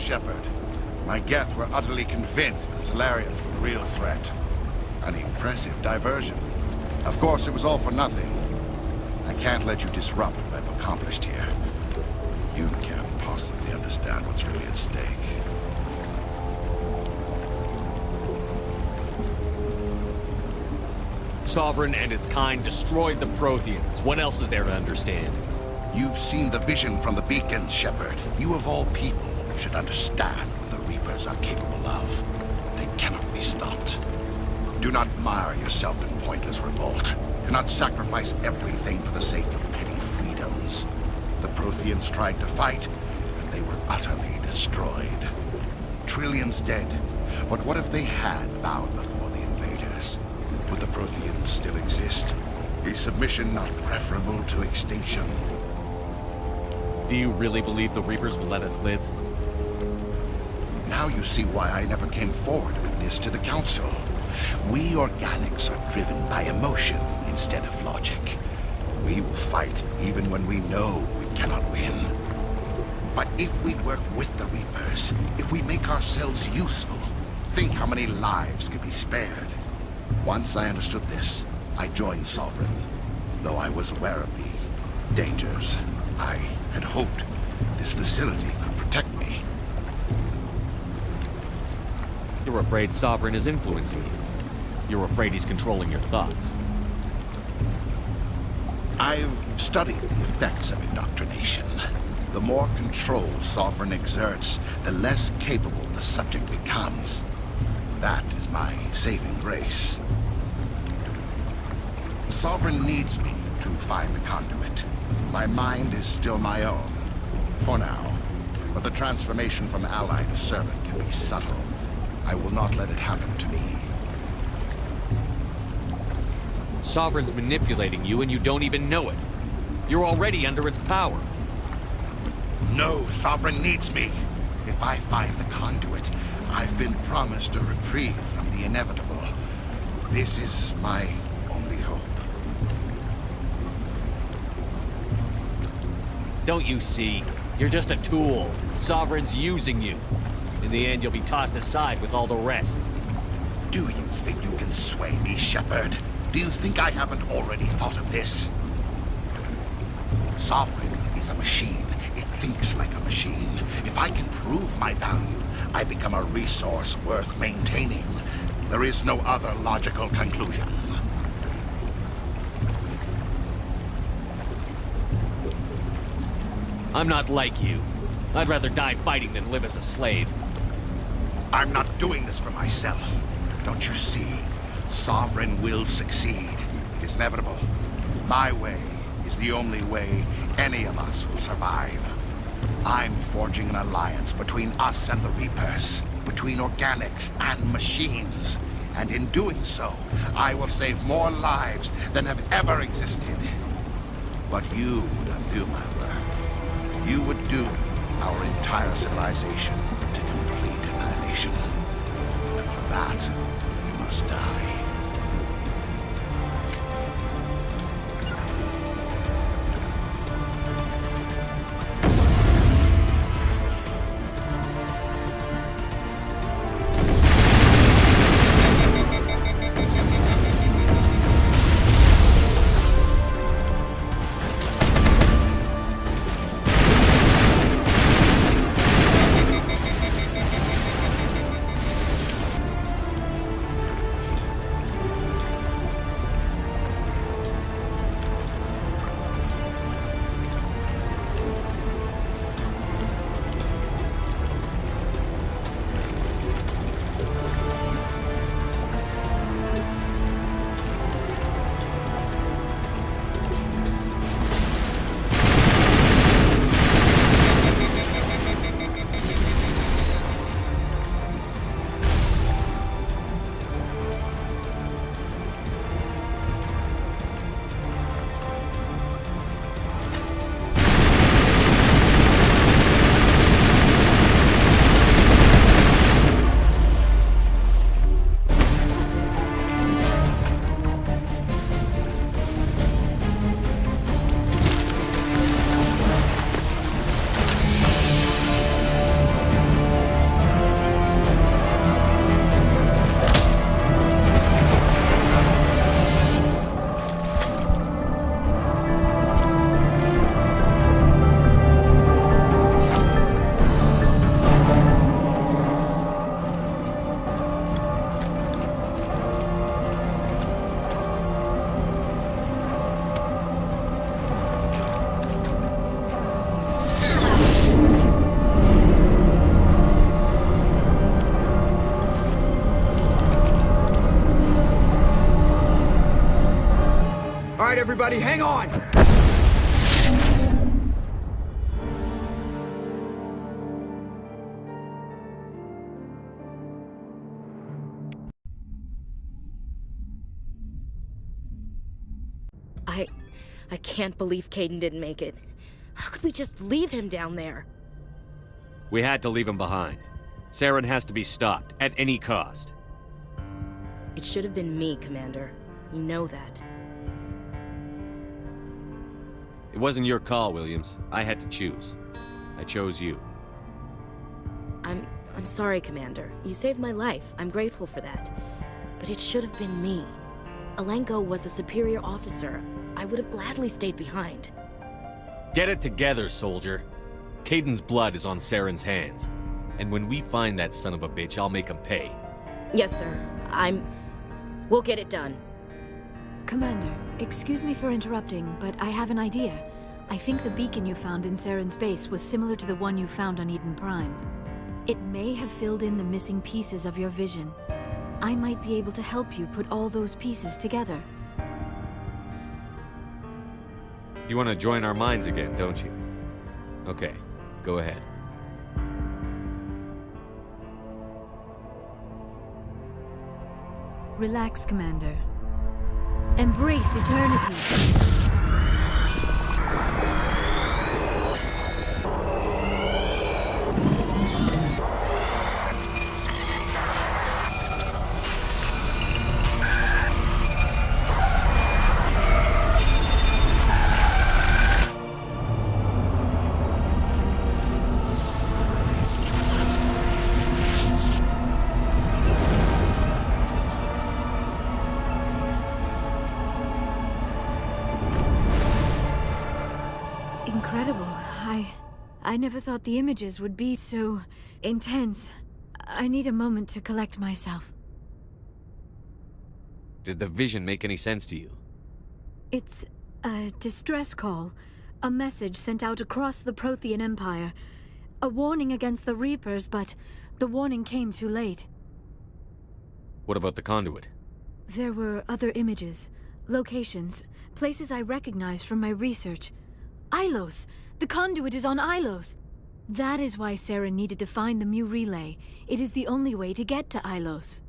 Shepard. My Geth were utterly convinced the Salarians were the real threat. An impressive diversion. Of course, it was all for nothing. I can't let you disrupt what I've accomplished here. You can't possibly understand what's really at stake. Sovereign and its kind destroyed the Protheans. What else is there to understand? You've seen the vision from the beacons, Shepard. You of all people should understand what the Reapers are capable of. They cannot be stopped. Do not mire yourself in pointless revolt. Do not sacrifice everything for the sake of petty freedoms. The Protheans tried to fight, and they were utterly destroyed. Trillions dead. But what if they had bowed before the invaders? Would the Protheans still exist? Is submission not preferable to extinction? Do you really believe the Reapers will let us live? Now you see why I never came forward with this to the Council. We organics are driven by emotion instead of logic. We will fight even when we know we cannot win. But if we work with the Reapers, if we make ourselves useful, think how many lives could be spared. Once I understood this, I joined Sovereign, though I was aware of the dangers. I had hoped this facility could protect me. You're afraid Sovereign is influencing you. You're afraid he's controlling your thoughts. I've studied the effects of indoctrination. The more control Sovereign exerts, the less capable the subject becomes. That is my saving grace. Sovereign needs me to find the conduit. My mind is still my own, for now. But the transformation from ally to servant can be subtle. I will not let it happen to me. Sovereign's manipulating you and you don't even know it. You're already under its power. No, Sovereign needs me. If I find the conduit, I've been promised a reprieve from the inevitable. This is my only hope. Don't you see? You're just a tool. Sovereign's using you. In the end, you'll be tossed aside with all the rest. Do you think you can sway me, Shepard? Do you think I haven't already thought of this? Sovereign is a machine. It thinks like a machine. If I can prove my value, I become a resource worth maintaining. There is no other logical conclusion. I'm not like you. I'd rather die fighting than live as a slave. I'm not doing this for myself. Don't you see? Sovereign will succeed. It is inevitable. My way is the only way any of us will survive. I'm forging an alliance between us and the Reapers, between organics and machines. And in doing so, I will save more lives than have ever existed. But you would undo my work. You would doom our entire civilization to complete annihilation. And for that, you must die. All right, everybody, hang on! I can't believe Caden didn't make it. How could we just leave him down there? We had to leave him behind. Saren has to be stopped, at any cost. It should have been me, Commander. You know that. It wasn't your call, Williams. I had to choose. I chose you. I'm sorry, Commander. You saved my life. I'm grateful for that. But it should have been me. Alenko was a superior officer. I would have gladly stayed behind. Get it together, soldier. Kaiden's blood is on Saren's hands. And when we find that son of a bitch, I'll make him pay. Yes, sir. We'll get it done. Commander, excuse me for interrupting, but I have an idea. I think the beacon you found in Saren's base was similar to the one you found on Eden Prime. It may have filled in the missing pieces of your vision. I might be able to help you put all those pieces together. You want to join our minds again, don't you? Okay, go ahead. Relax, Commander. Embrace eternity. Incredible. I never thought the images would be so intense. I need a moment to collect myself. Did the vision make any sense to you? It's a distress call. A message sent out across the Prothean Empire. A warning against the Reapers, but the warning came too late. What about the conduit? There were other images, locations, places I recognized from my research. Ilos! The conduit is on Ilos! That is why Saren needed to find the Mu relay. It is the only way to get to Ilos.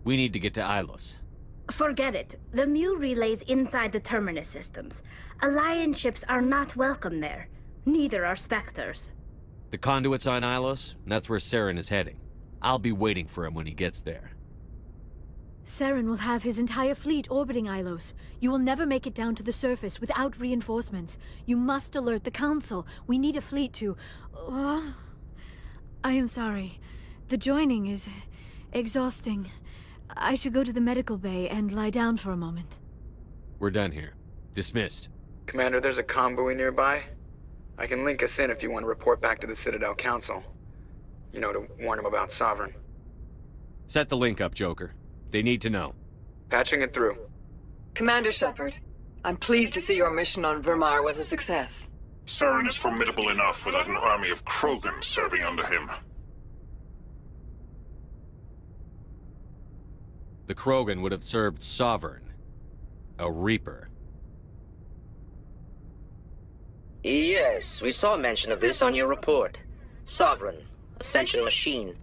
We need to get to Ilos. Forget it. The Mu relay's inside the Terminus systems. Alliance ships are not welcome there. Neither are Spectres. The conduit's on Ilos, and that's where Saren is heading. I'll be waiting for him when he gets there. Saren will have his entire fleet orbiting Ilos. You will never make it down to the surface without reinforcements. You must alert the Council. We need a fleet to... I am sorry. The joining is exhausting. I should go to the medical bay and lie down for a moment. We're done here. Dismissed. Commander, there's a convoy nearby. I can link us in if you want to report back to the Citadel Council. You know, to warn them about Sovereign. Set the link up, Joker. They need to know. Patching it through. Commander Shepard, I'm pleased to see your mission on Vermar was a success. Saren is formidable enough without an army of Krogan serving under him. The Krogan would have served Sovereign. A Reaper. Yes, we saw mention of this on your report. Sovereign, a sentient machine.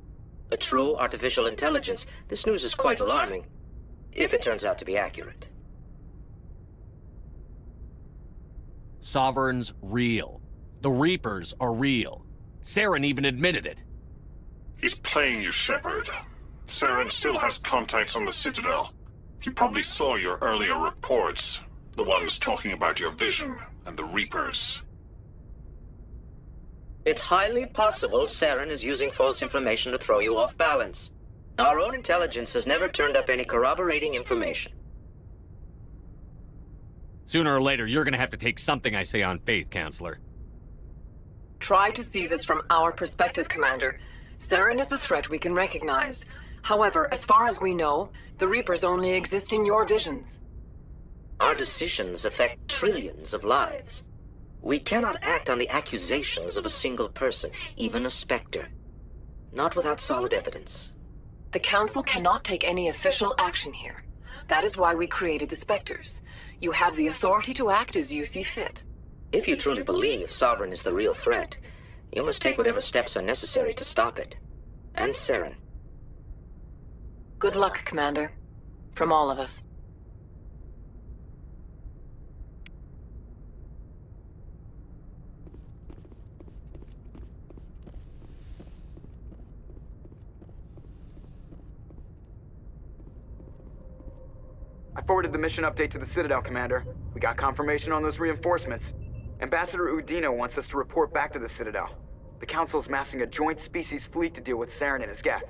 A true artificial intelligence. This news is quite alarming, if it turns out to be accurate. Sovereign's real. The Reapers are real. Saren even admitted it. He's playing you, Shepard. Saren still has contacts on the Citadel. He probably saw your earlier reports. The ones talking about your vision and the Reapers. It's highly possible Saren is using false information to throw you off balance. Our own intelligence has never turned up any corroborating information. Sooner or later, you're gonna have to take something I say on faith, Counselor. Try to see this from our perspective, Commander. Saren is a threat we can recognize. However, as far as we know, the Reapers only exist in your visions. Our decisions affect trillions of lives. We cannot act on the accusations of a single person, even a Spectre. Not without solid evidence. The Council cannot take any official action here. That is why we created the Spectres. You have the authority to act as you see fit. If you truly believe Sovereign is the real threat, you must take whatever steps are necessary to stop it. And Saren. Good luck, Commander. From all of us. forwarded the mission update to the Citadel, Commander. We got confirmation on those reinforcements. Ambassador Udina wants us to report back to the Citadel. The Council's massing a joint species fleet to deal with Saren and his Geth.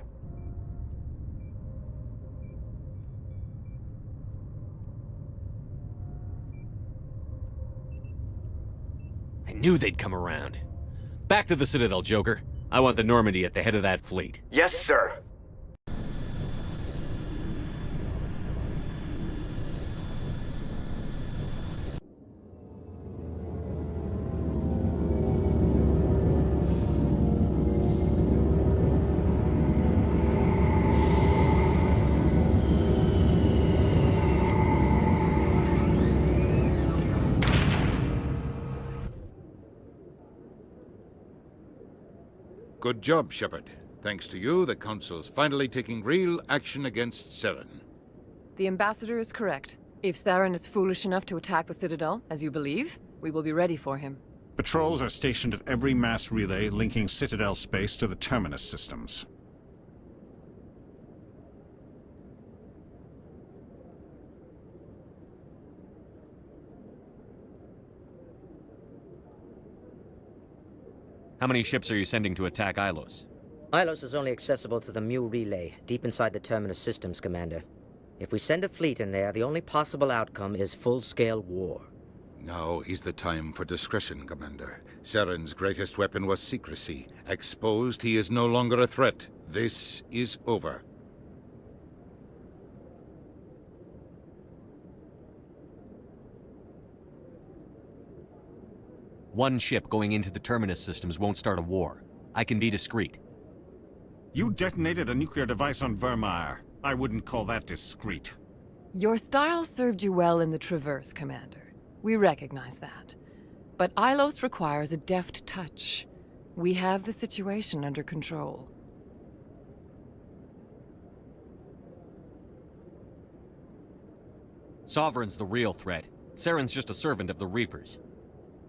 I knew they'd come around. Back to the Citadel, Joker. I want the Normandy at the head of that fleet. Yes, sir. Good job, Shepard. Thanks to you, the Council's finally taking real action against Saren. The Ambassador is correct. If Saren is foolish enough to attack the Citadel, as you believe, we will be ready for him. Patrols are stationed at every mass relay linking Citadel space to the Terminus systems. How many ships are you sending to attack Ilos? Ilos is only accessible to the Mu relay, deep inside the Terminus systems, Commander. If we send a fleet in there, the only possible outcome is full-scale war. Now is the time for discretion, Commander. Saren's greatest weapon was secrecy. Exposed, he is no longer a threat. This is over. One ship going into the Terminus systems won't start a war. I can be discreet. You detonated a nuclear device on Vermeer. I wouldn't call that discreet. Your style served you well in the Traverse, Commander. We recognize that. But Ilos requires a deft touch. We have the situation under control. Sovereign's the real threat. Saren's just a servant of the Reapers.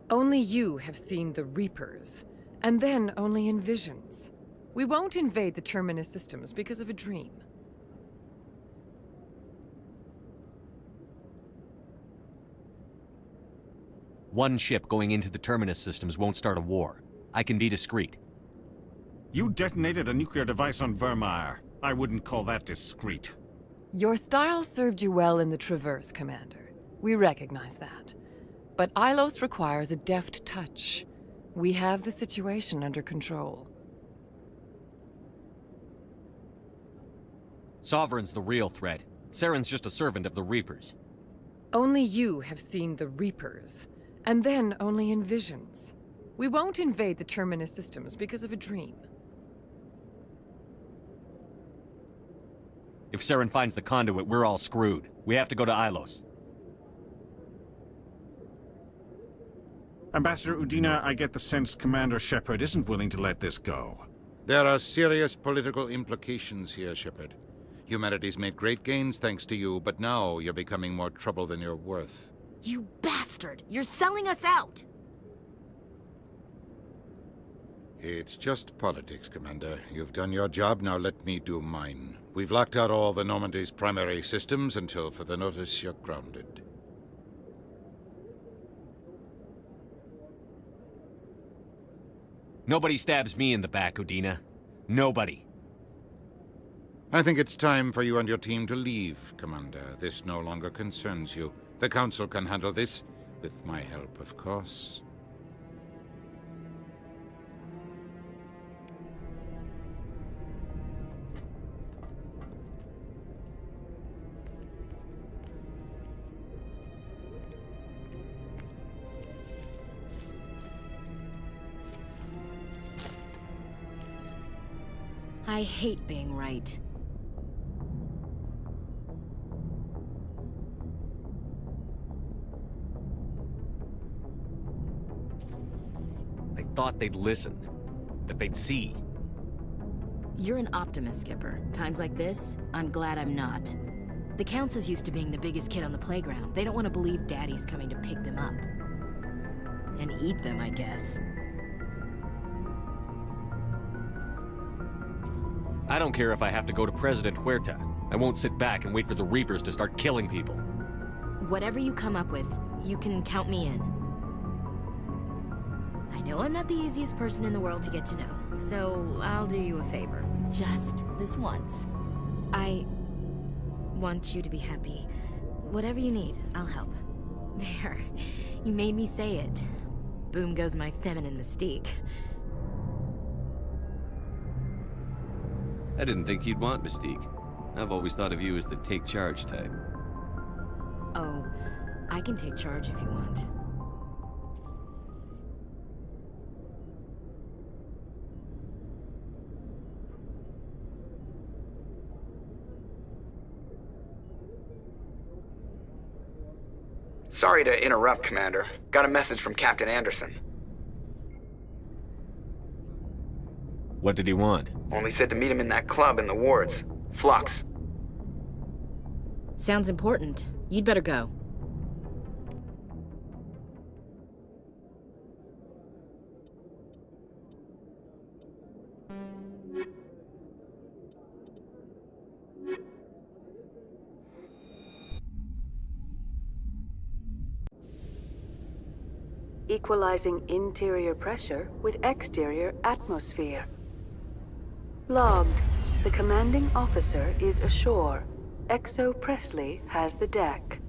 Only you have seen the Reapers, and then only in visions. We won't invade the Terminus systems because of a dream. One ship going into the Terminus systems won't start a war. I can be discreet. You detonated a nuclear device on Vermeer. I wouldn't call that discreet. Your style served you well in the Traverse, Commander. We recognize that. But Ilos requires a deft touch. We have the situation under control. Sovereign's the real threat. Saren's just a servant of the Reapers. Only you have seen the Reapers, and then only in visions. We won't invade the Terminus systems because of a dream. If Saren finds the conduit, we're all screwed. We have to go to Ilos. Ambassador Udina, I get the sense Commander Shepard isn't willing to let this go. There are serious political implications here, Shepard. Humanity's made great gains thanks to you, but now you're becoming more trouble than you're worth. You bastard! You're selling us out! It's just politics, Commander. You've done your job, now let me do mine. We've locked out all the Normandy's primary systems until further notice you're grounded. Nobody stabs me in the back, Udina. Nobody. I think it's time for you and your team to leave, Commander. This no longer concerns you. The Council can handle this, with my help, of course. I hate being right. I thought they'd listen. That they'd see. You're an optimist, Skipper. Times like this, I'm glad I'm not. The Council's used to being the biggest kid on the playground. They don't want to believe Daddy's coming to pick them up. And eat them, I guess. I don't care if I have to go to President Huerta. I won't sit back and wait for the Reapers to start killing people. Whatever you come up with, you can count me in. I know I'm not the easiest person in the world to get to know, so I'll do you a favor. Just this once. I want you to be happy. Whatever you need, I'll help. There. You made me say it. Boom goes my feminine mystique. I didn't think you'd want Mystique. I've always thought of you as the take-charge type. Oh, I can take charge if you want. Sorry to interrupt, Commander. Got a message from Captain Anderson. What did he want? Only said to meet him in that club in the wards. Flux. Sounds important. You'd better go. Equalizing interior pressure with exterior atmosphere. Logged. The commanding officer is ashore. Exo Presley has the deck.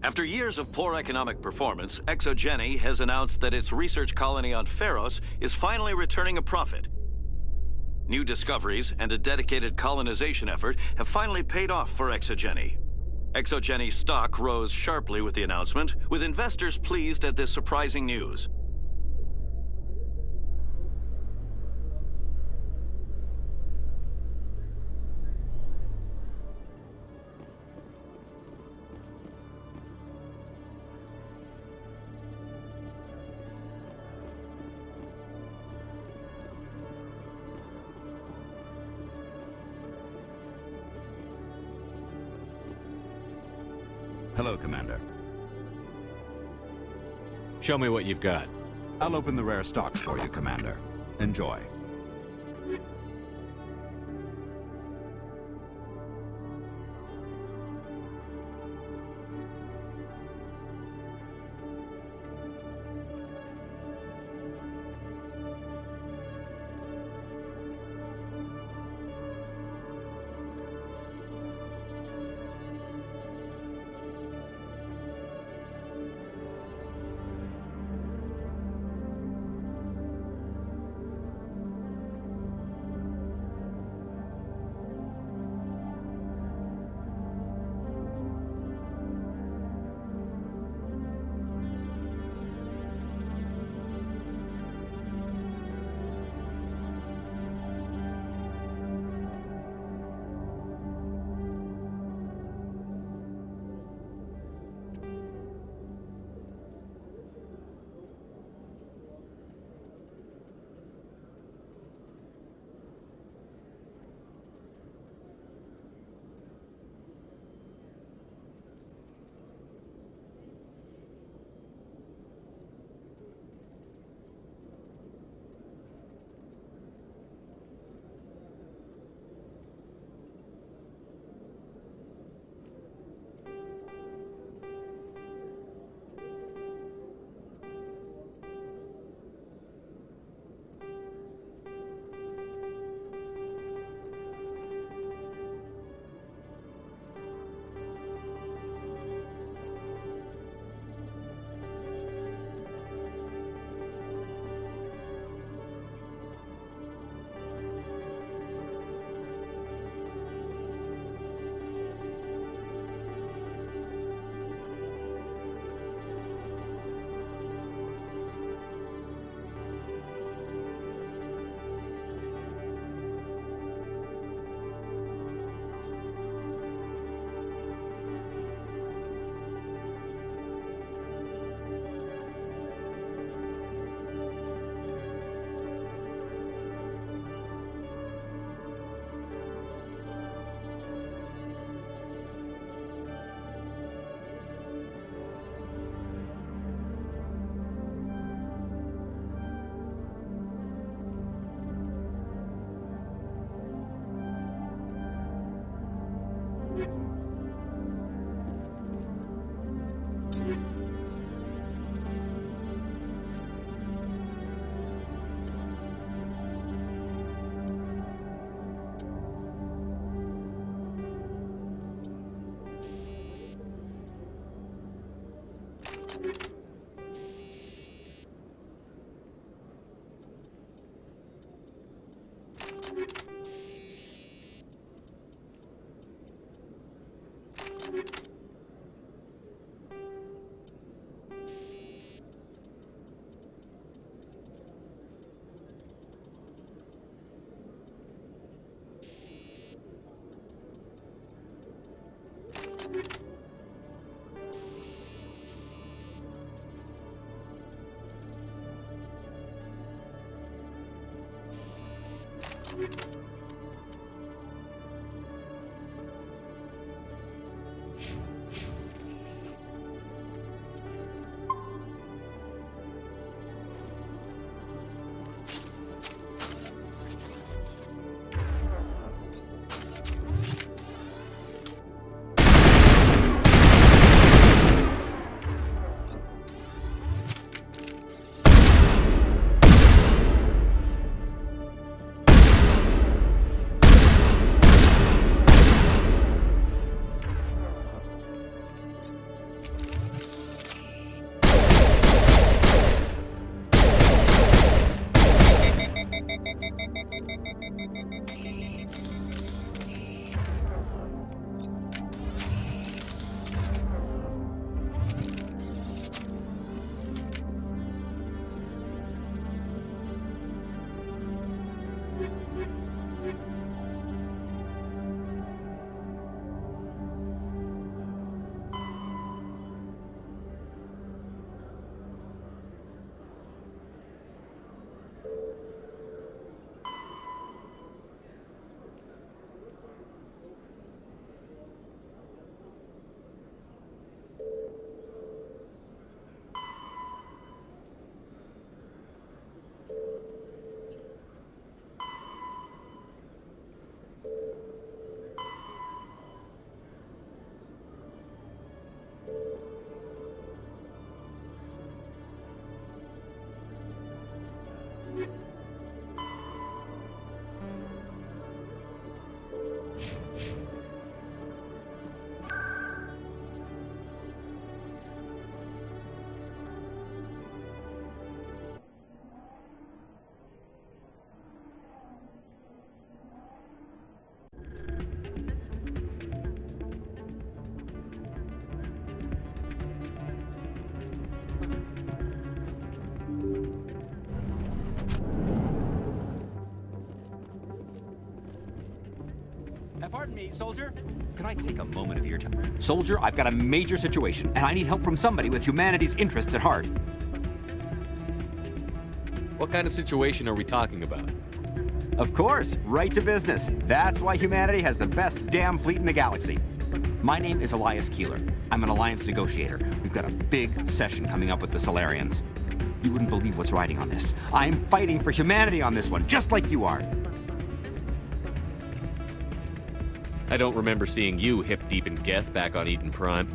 After years of poor economic performance, ExoGeni has announced that its research colony on Pharos is finally returning a profit. New discoveries and a dedicated colonization effort have finally paid off for ExoGeni. ExoGeni's stock rose sharply with the announcement, with investors pleased at this surprising news. Hello, Commander. Show me what you've got. I'll open the rare stocks for you, Commander. Enjoy. Soldier? Could I take a moment of your time? Soldier, I've got a major situation, and I need help from somebody with humanity's interests at heart. What kind of situation are we talking about? Of course, right to business. That's why humanity has the best damn fleet in the galaxy. My name is Elias Keeler. I'm an alliance negotiator. We've got a big session coming up with the Solarians. You wouldn't believe what's riding on this. I'm fighting for humanity on this one, just like you are. I don't remember seeing you hip-deep in Geth back on Eden Prime.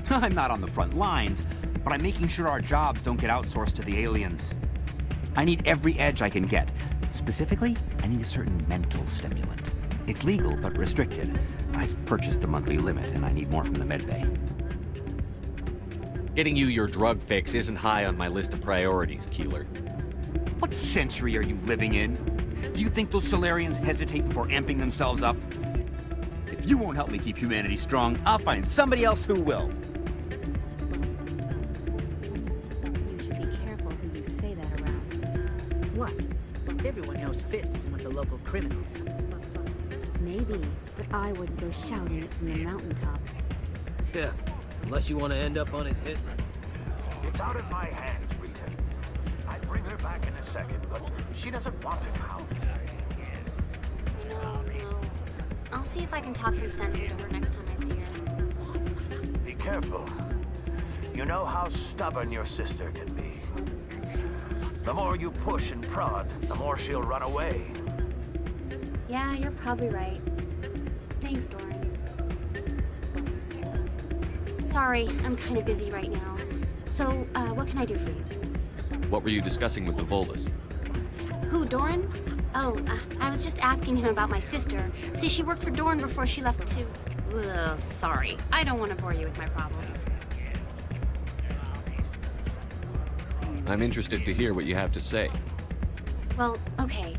I'm not on the front lines, but I'm making sure our jobs don't get outsourced to the aliens. I need every edge I can get. Specifically, I need a certain mental stimulant. It's legal, but restricted. I've purchased the monthly limit, and I need more from the medbay. Getting you your drug fix isn't high on my list of priorities, Keeler. What century are you living in? Do you think those Solarians hesitate before amping themselves up? If you won't help me keep humanity strong, I'll find somebody else who will. You should be careful who you say that around. What? Everyone knows Fist isn't with the local criminals. Maybe, but I wouldn't go shouting it from the mountaintops. Yeah, unless you want to end up on his hit. It's out of my hands, Rita. I'd bring her back in a second, but she doesn't want to now. No. I'll see if I can talk some sense into her next time I see her. Be careful. You know how stubborn your sister can be. The more you push and prod, the more she'll run away. Yeah, you're probably right. Thanks, Doran. Sorry, I'm kind of busy right now. So, what can I do for you? What were you discussing with the Volus? Who, Doran? Oh, I was just asking him about my sister. See, she worked for Doran before she left to... Ugh, sorry. I don't want to bore you with my problems. I'm interested to hear what you have to say. Well, okay.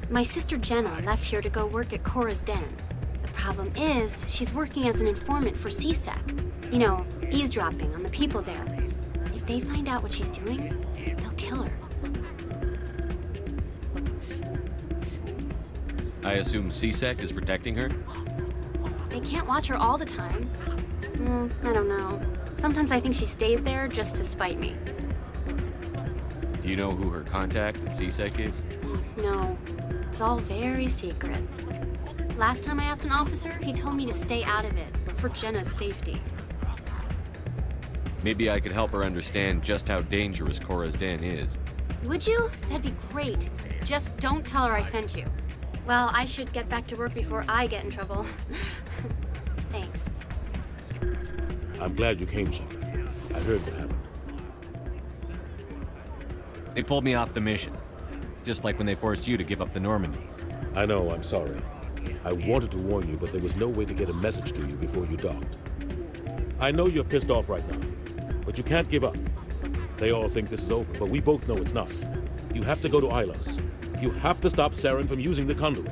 My sister Jenna left here to go work at Cora's Den. The problem is, she's working as an informant for CSEC. You know, eavesdropping on the people there. If they find out what she's doing, they'll kill her. I assume CSEC is protecting her? They can't watch her all the time. I don't know. Sometimes I think she stays there just to spite me. Do you know who her contact at CSEC is? No. It's all very secret. Last time I asked an officer, he told me to stay out of it, for Jenna's safety. Maybe I could help her understand just how dangerous Cora's Den is. Would you? That'd be great. Just don't tell her I sent you. Well, I should get back to work before I get in trouble. Thanks. I'm glad you came, Shepard. I heard what happened. They pulled me off the mission. Just like when they forced you to give up the Normandy. I know, I'm sorry. I wanted to warn you, but there was no way to get a message to you before you docked. I know you're pissed off right now, but you can't give up. They all think this is over, but we both know it's not. You have to go to Ilos. You have to stop Saren from using the conduit.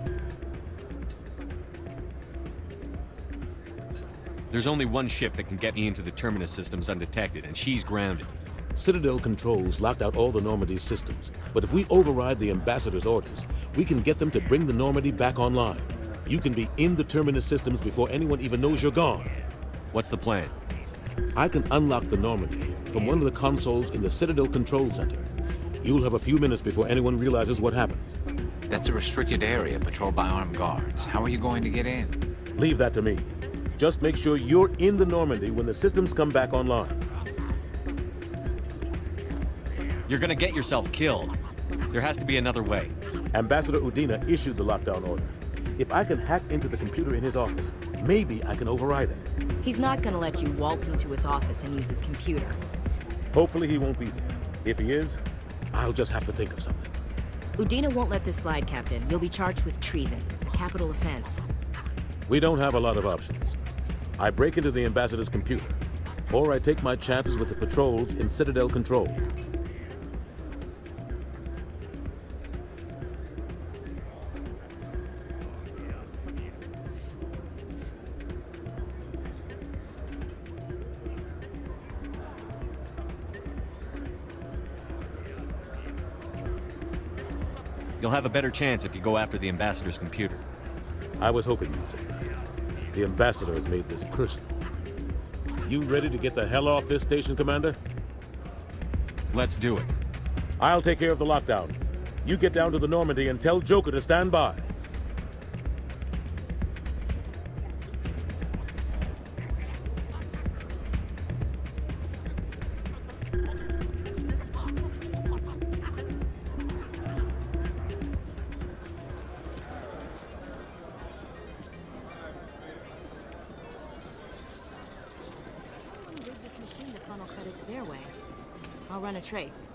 There's only one ship that can get me into the Terminus systems undetected, and she's grounded. Citadel controls locked out all the Normandy's systems, but if we override the Ambassador's orders, we can get them to bring the Normandy back online. You can be in the Terminus systems before anyone even knows you're gone. What's the plan? I can unlock the Normandy from one of the consoles in the Citadel Control Center. You'll have a few minutes before anyone realizes what happened. That's a restricted area patrolled by armed guards. How are you going to get in? Leave that to me. Just make sure you're in the Normandy when the systems come back online. You're gonna get yourself killed. There has to be another way. Ambassador Udina issued the lockdown order. If I can hack into the computer in his office, maybe I can override it. He's not gonna let you waltz into his office and use his computer. Hopefully he won't be there. If he is, I'll just have to think of something. Udina won't let this slide, Captain. You'll be charged with treason, a capital offense. We don't have a lot of options. I break into the Ambassador's computer, or I take my chances with the patrols in Citadel Control. You'll have a better chance if you go after the Ambassador's computer. I was hoping you'd say that. The ambassador has made this personal. You ready to get the hell off this station, Commander? Let's do it. I'll take care of the lockdown. You get down to the Normandy and tell Joker to stand by. Someone rigged this machine to funnel credits their way. I'll run a trace.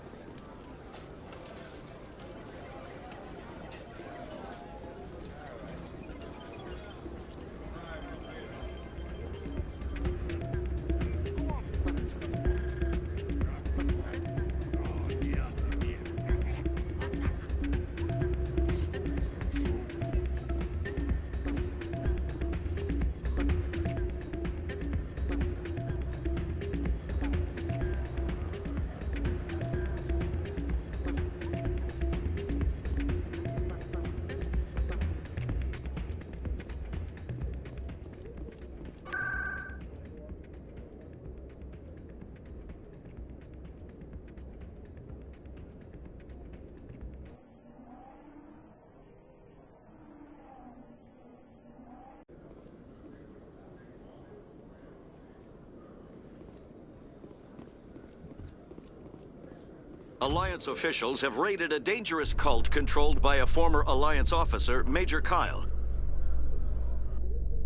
Alliance officials have raided a dangerous cult controlled by a former Alliance officer, Major Kyle.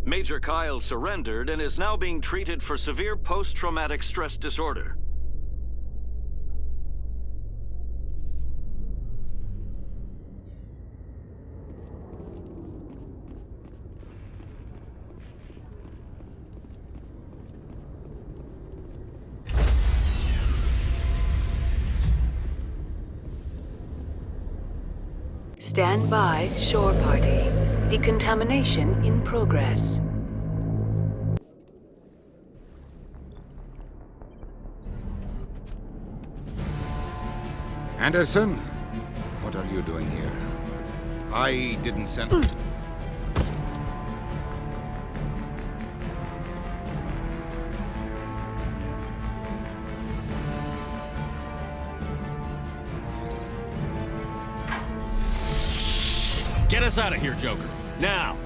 Major Kyle surrendered and is now being treated for severe post-traumatic stress disorder. Stand by, shore party. Decontamination in progress. Anderson, what are you doing here? I didn't send... Get us out of here, Joker. Now!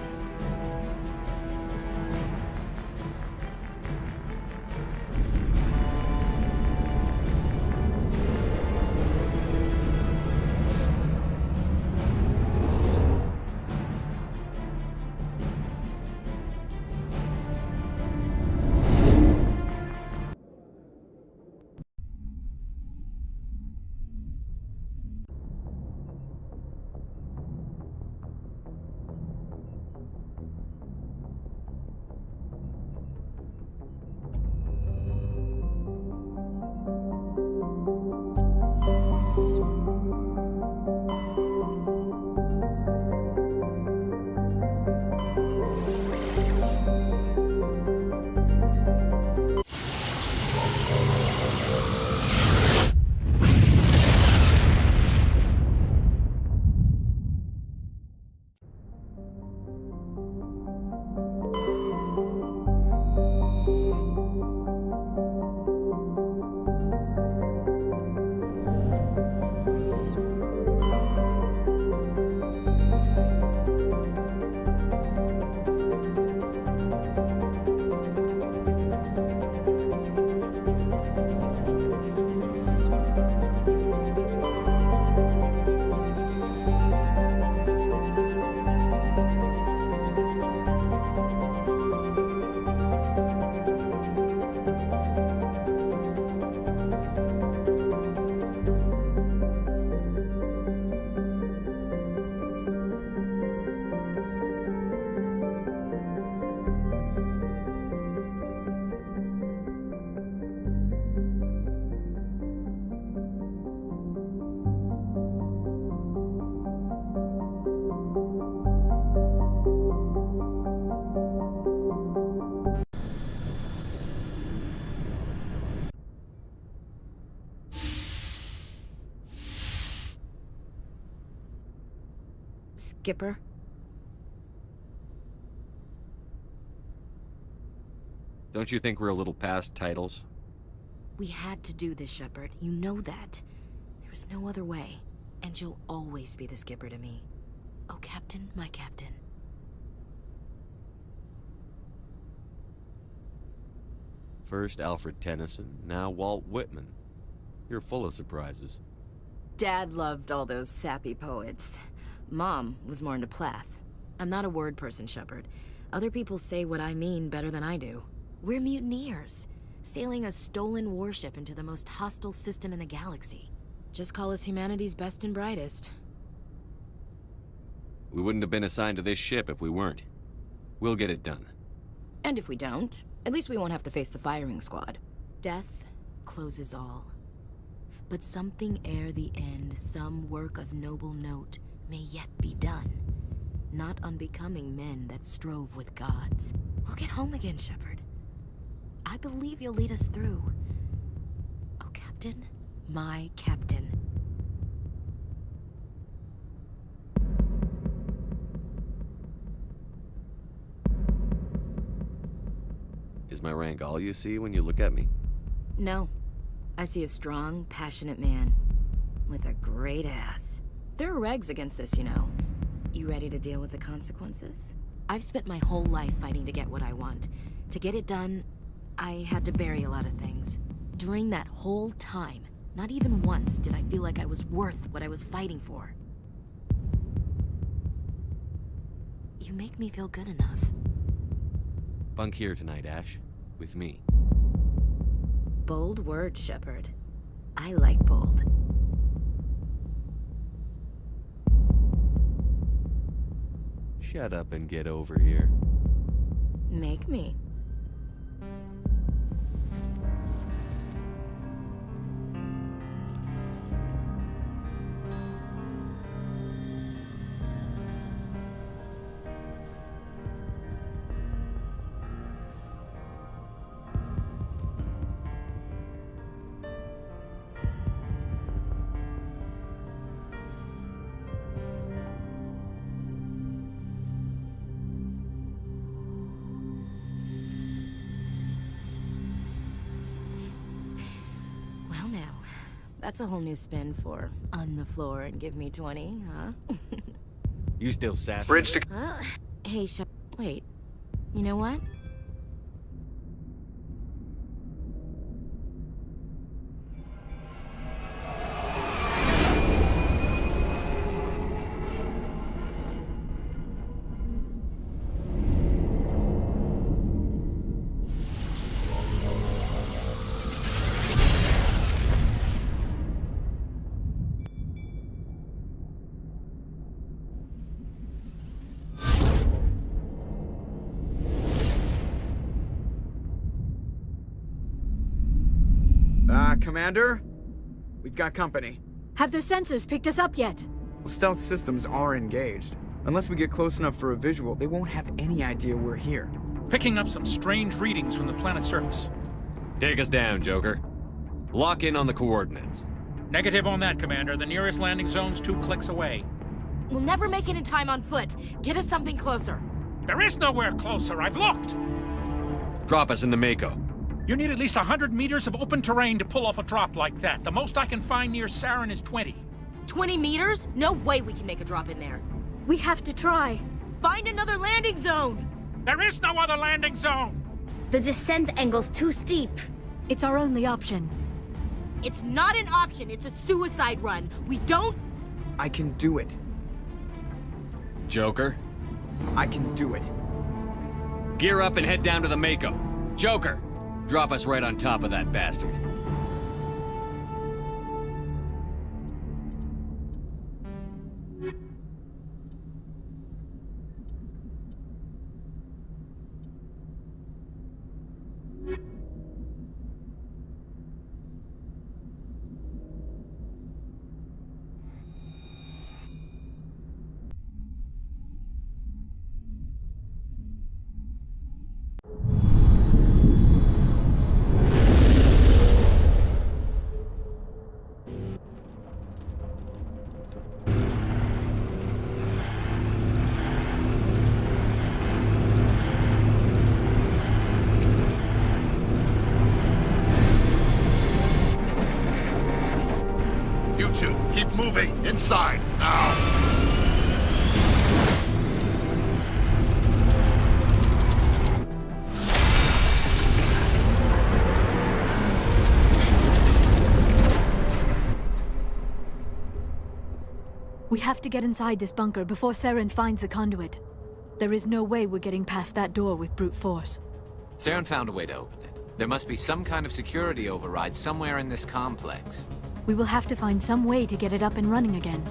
Skipper? Don't you think we're a little past titles? We had to do this, Shepard. You know that. There was no other way. And you'll always be the skipper to me. Oh, Captain, my Captain. First Alfred Tennyson, now Walt Whitman. You're full of surprises. Dad loved all those sappy poets. Mom was more into Plath. I'm not a word person, Shepard. Other people say what I mean better than I do. We're mutineers, sailing a stolen warship into the most hostile system in the galaxy. Just call us humanity's best and brightest. We wouldn't have been assigned to this ship if we weren't. We'll get it done. And if we don't, at least we won't have to face the firing squad. Death closes all. But something ere the end, some work of noble note, may yet be done. Not unbecoming men that strove with gods. We'll get home again, Shepard. I believe you'll lead us through. Oh, Captain, my Captain. Is my rank all you see when you look at me? No. I see a strong, passionate man. With a great ass. There are regs against this, you know. You ready to deal with the consequences? I've spent my whole life fighting to get what I want. To get it done, I had to bury a lot of things. During that whole time, not even once did I feel like I was worth what I was fighting for. You make me feel good enough. Bunk here tonight, Ash. With me. Bold words, Shepard. I like bold. Shut up and get over here. Make me. That's a whole new spin for on the floor and give me 20, huh? You still sassy? Bridge to... Hey, wait. You know what? Commander? We've got company. Have their sensors picked us up yet? Well, stealth systems are engaged. Unless we get close enough for a visual, they won't have any idea we're here. Picking up some strange readings from the planet's surface. Take us down, Joker. Lock in on the coordinates. Negative on that, Commander. The nearest landing zone's 2 clicks away. We'll never make it in time on foot. Get us something closer. There is nowhere closer. I've looked. Drop us in the Mako. You need at least 100 meters of open terrain to pull off a drop like that. The most I can find near Saren is 20. 20 meters? No way we can make a drop in there. We have to try. Find another landing zone! There is no other landing zone! The descent angle's too steep. It's our only option. It's not an option, it's a suicide run. We don't... I can do it. Joker? I can do it. Gear up and head down to the Mako. Joker! Drop us right on top of that bastard. moving! Inside, now! We have to get inside this bunker before Saren finds the conduit. There is no way we're getting past that door with brute force. Saren found a way to open it. There must be some kind of security override somewhere in this complex. We will have to find some way to get it up and running again.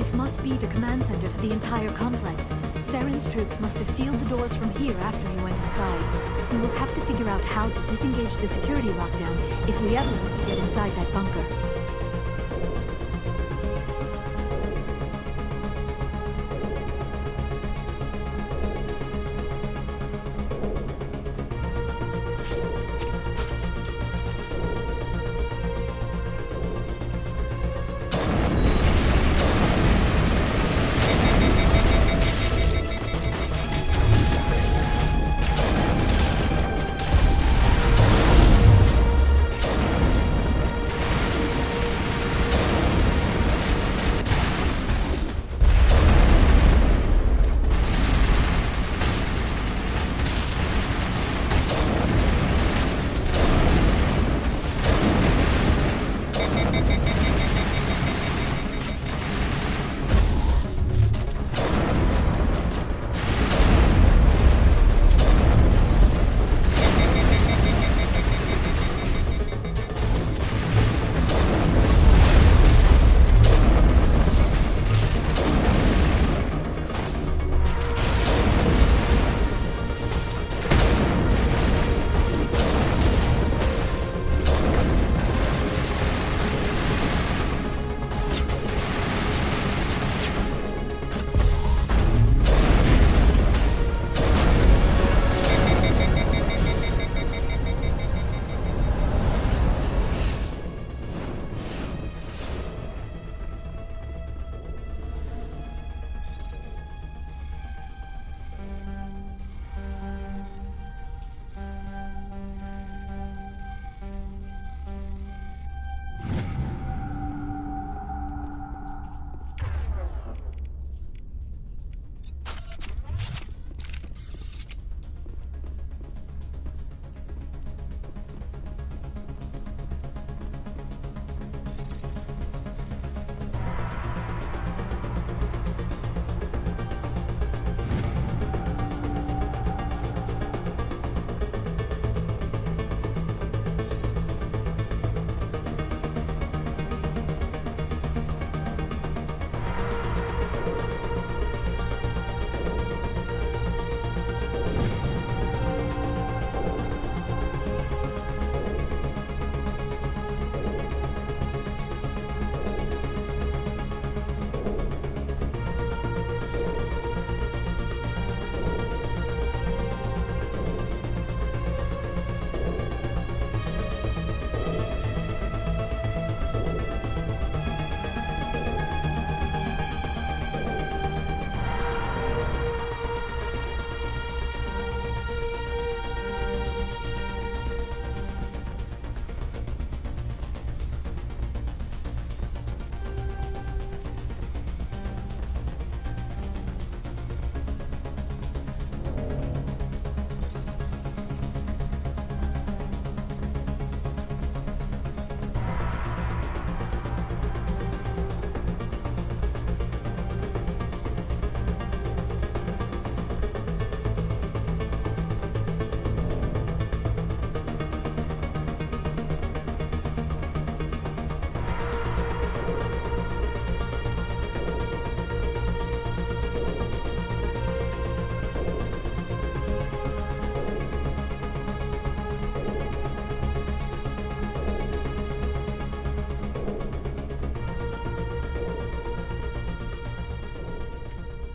This must be the command center for the entire complex. Saren's troops must have sealed the doors from here after he went inside. We will have to figure out how to disengage the security lockdown if we ever want to get inside that bunker.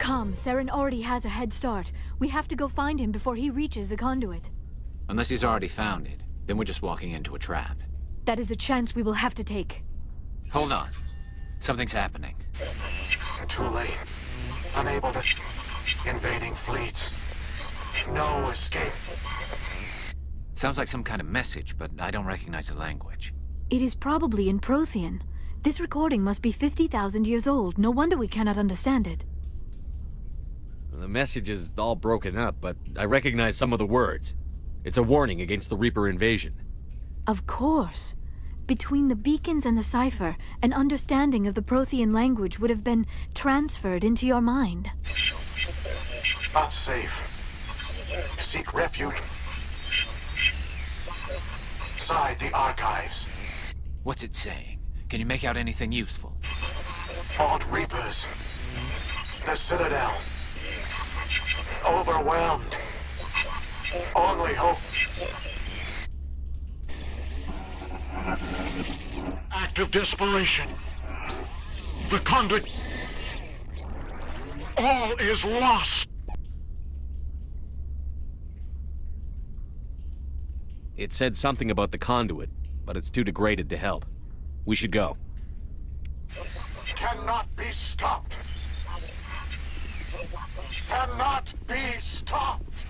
Come, Saren already has a head start. We have to go find him before he reaches the conduit. Unless he's already found it, then we're just walking into a trap. That is a chance we will have to take. Hold on. Something's happening. Too late. Unable to... Invading fleets. No escape. Sounds like some kind of message, but I don't recognize the language. It is probably in Prothean. This recording must be 50,000 years old. No wonder we cannot understand it. The message is all broken up, but I recognize some of the words. It's a warning against the Reaper invasion. Of course. Between the beacons and the cipher, an understanding of the Prothean language would have been transferred into your mind. Not safe. Seek refuge inside the archives. What's it saying? Can you make out anything useful? Vault Reapers. The Citadel. Overwhelmed. Only hope. Act of desperation. The conduit. All is lost. It said something about the conduit, but it's too degraded to help. We should go. Cannot be stopped. Cannot be stopped.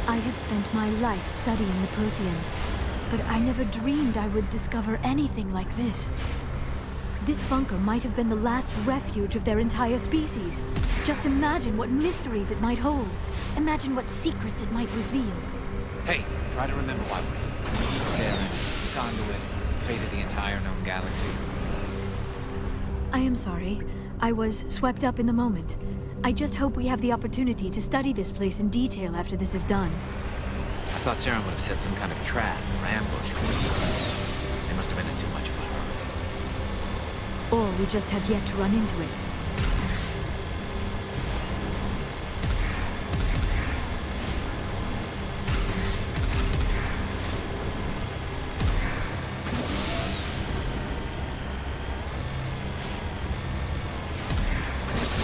I have spent my life studying the Protheans, but I never dreamed I would discover anything like this. This bunker might have been the last refuge of their entire species. Just imagine what mysteries it might hold. Imagine what secrets it might reveal. Hey, try to remember why we're here. Saren, conduit, fate of the entire known galaxy. I am sorry. I was swept up in the moment. I just hope we have the opportunity to study this place in detail after this is done. I thought Saren would have set some kind of trap or ambush. They must have been in too much of a hurry. Or we just have yet to run into it.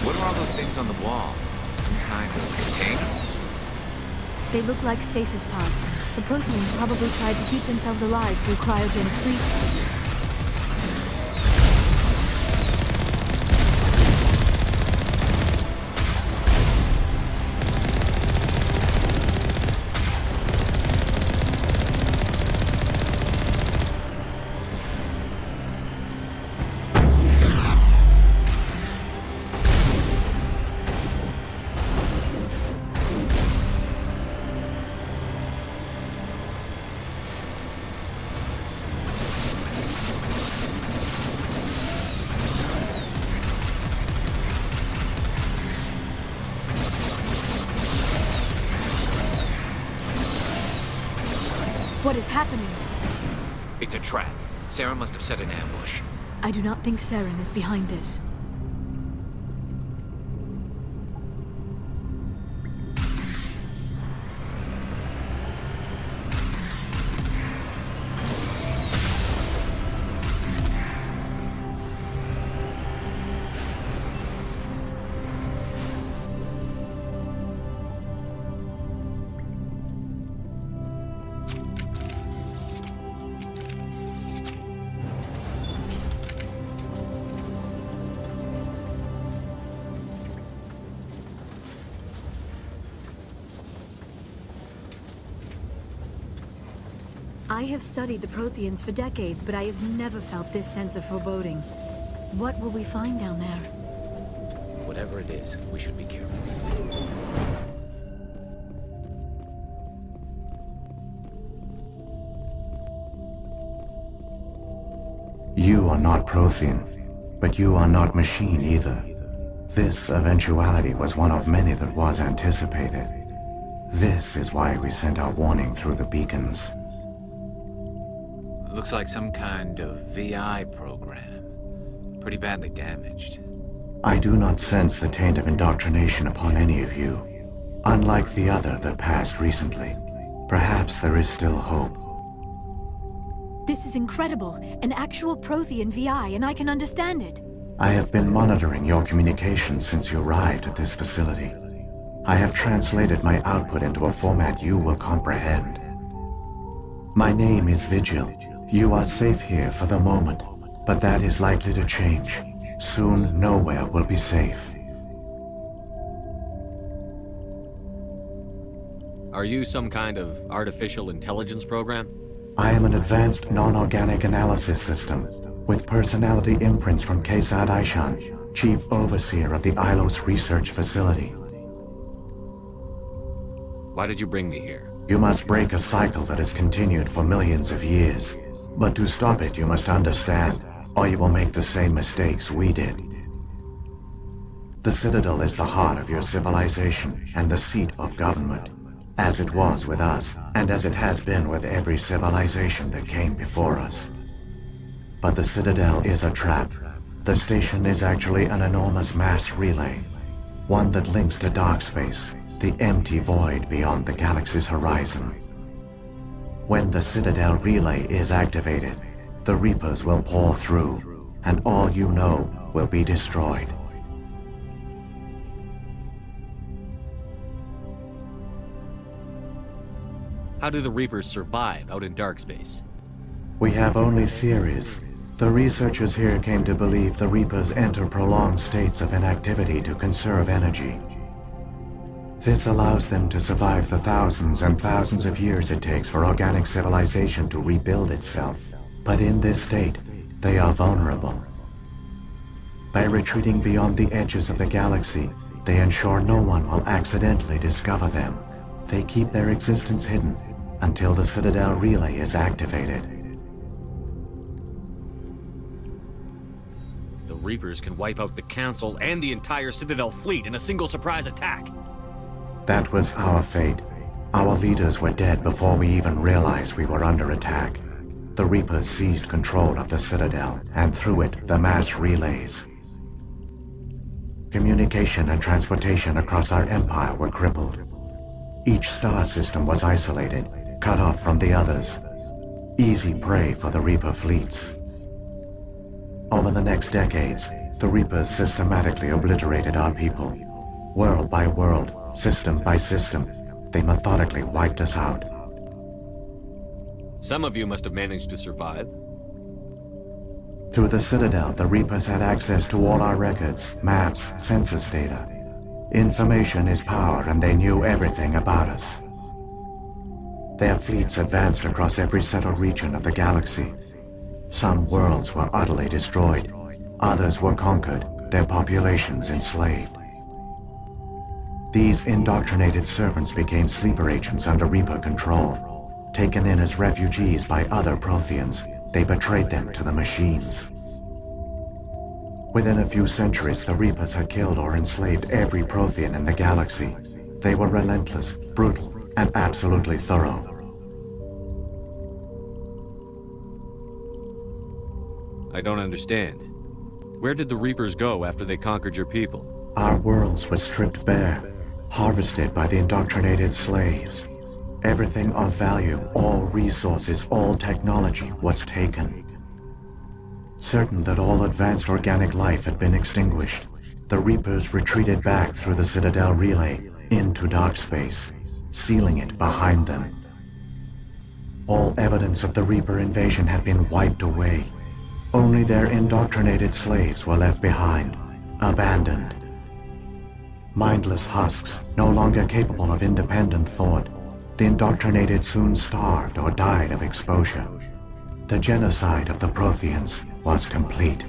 What are all those things on the wall? Some kind of container? They look like stasis pods. The Protheans probably tried to keep themselves alive through cryogenic freezing. What is happening? It's a trap. Saren must have set an ambush. I do not think Saren is behind this. I have studied the Protheans for decades, but I have never felt this sense of foreboding. What will we find down there? Whatever it is, we should be careful. You are not Prothean, but you are not machine either. This eventuality was one of many that was anticipated. This is why we sent our warning through the beacons. Looks like some kind of VI program. Pretty badly damaged. I do not sense the taint of indoctrination upon any of you. Unlike the other that passed recently, perhaps there is still hope. This is incredible. An actual Prothean VI, and I can understand it. I have been monitoring your communications since you arrived at this facility. I have translated my output into a format you will comprehend. My name is Vigil. You are safe here for the moment, but that is likely to change. Soon, nowhere will be safe. Are you some kind of artificial intelligence program? I am an advanced non-organic analysis system, with personality imprints from Kesad Aishan, Chief Overseer of the Ilos Research Facility. Why did you bring me here? You must break a cycle that has continued for millions of years. But to stop it, you must understand, or you will make the same mistakes we did. The Citadel is the heart of your civilization and the seat of government, as it was with us, and as it has been with every civilization that came before us. But the Citadel is a trap. The station is actually an enormous mass relay, one that links to dark space, the empty void beyond the galaxy's horizon. When the Citadel relay is activated, the Reapers will pour through, and all you know will be destroyed. How do the Reapers survive out in dark space? We have only theories. The researchers here came to believe the Reapers enter prolonged states of inactivity to conserve energy. This allows them to survive the thousands and thousands of years it takes for organic civilization to rebuild itself. But in this state, they are vulnerable. By retreating beyond the edges of the galaxy, they ensure no one will accidentally discover them. They keep their existence hidden until the Citadel relay is activated. The Reapers can wipe out the Council and the entire Citadel fleet in a single surprise attack. That was our fate. Our leaders were dead before we even realized we were under attack. The Reapers seized control of the Citadel, and through it, the mass relays. Communication and transportation across our empire were crippled. Each star system was isolated, cut off from the others. Easy prey for the Reaper fleets. Over the next decades, the Reapers systematically obliterated our people. World by world, system by system, they methodically wiped us out. Some of you must have managed to survive. Through the Citadel, the Reapers had access to all our records, maps, census data. Information is power, and they knew everything about us. Their fleets advanced across every settled region of the galaxy. Some worlds were utterly destroyed. Others were conquered, their populations enslaved. These indoctrinated servants became sleeper agents under Reaper control. Taken in as refugees by other Protheans, they betrayed them to the machines. Within a few centuries, the Reapers had killed or enslaved every Prothean in the galaxy. They were relentless, brutal, and absolutely thorough. I don't understand. Where did the Reapers go after they conquered your people? Our worlds were stripped bare, harvested by the indoctrinated slaves. Everything of value, all resources, all technology was taken. Certain that all advanced organic life had been extinguished, the Reapers retreated back through the Citadel relay into dark space, sealing it behind them. All evidence of the Reaper invasion had been wiped away. Only their indoctrinated slaves were left behind, abandoned. Mindless husks, no longer capable of independent thought. The indoctrinated soon starved or died of exposure. The genocide of the Protheans was complete.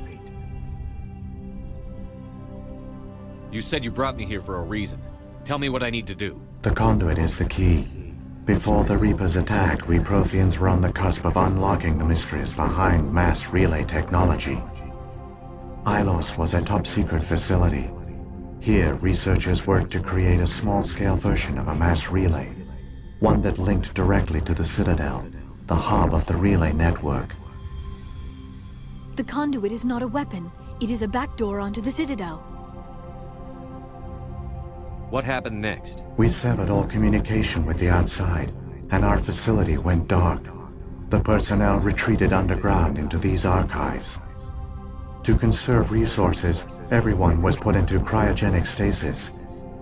You said you brought me here for a reason. Tell me what I need to do. The conduit is the key. Before the Reapers attacked, we Protheans were on the cusp of unlocking the mysteries behind mass relay technology. Ilos was a top-secret facility. Here, researchers worked to create a small-scale version of a mass relay, one that linked directly to the Citadel, the hub of the relay network. The conduit is not a weapon. It is a backdoor onto the Citadel. What happened next? We severed all communication with the outside, and our facility went dark. The personnel retreated underground into these archives. To conserve resources, everyone was put into cryogenic stasis.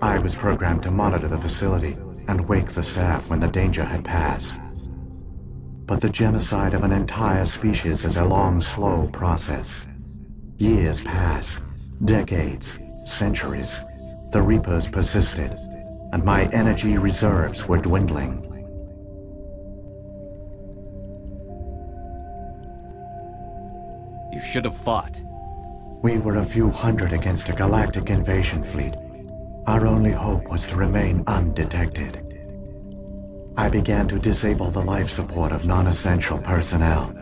I was programmed to monitor the facility and wake the staff when the danger had passed. But the genocide of an entire species is a long, slow process. Years passed, decades, centuries. The Reapers persisted, and my energy reserves were dwindling. You should have fought. We were a few hundred against a galactic invasion fleet. Our only hope was to remain undetected. I began to disable the life support of non-essential personnel.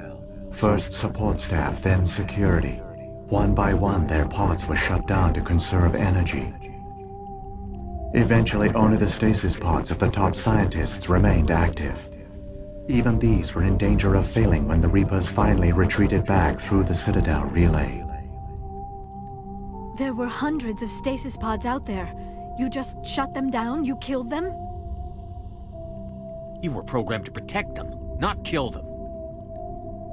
First support staff, then security. One by one, their pods were shut down to conserve energy. Eventually, only the stasis pods of the top scientists remained active. Even these were in danger of failing when the Reapers finally retreated back through the Citadel relay. There were hundreds of stasis pods out there. You just shut them down? You killed them? You were programmed to protect them, not kill them.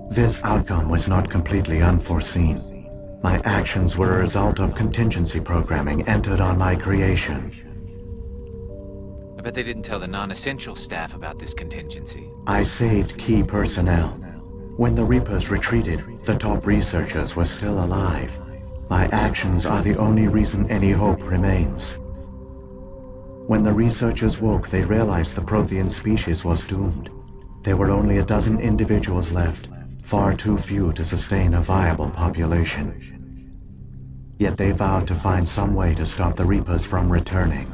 This outcome was not completely unforeseen. My actions were a result of contingency programming entered on my creation. I bet they didn't tell the non-essential staff about this contingency. I saved key personnel. When the Reapers retreated, the top researchers were still alive. My actions are the only reason any hope remains. When the researchers woke, they realized the Prothean species was doomed. There were only a dozen individuals left, far too few to sustain a viable population. Yet they vowed to find some way to stop the Reapers from returning.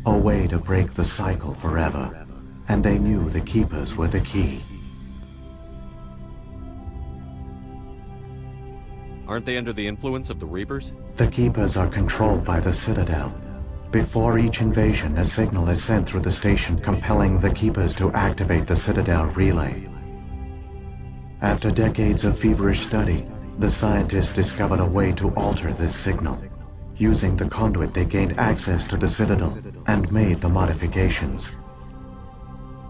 A way to break the cycle forever. And they knew the Keepers were the key. Aren't they under the influence of the Reapers? The Keepers are controlled by the Citadel. Before each invasion, a signal is sent through the station compelling the Keepers to activate the Citadel relay. After decades of feverish study, the scientists discovered a way to alter this signal. Using the conduit, they gained access to the Citadel and made the modifications.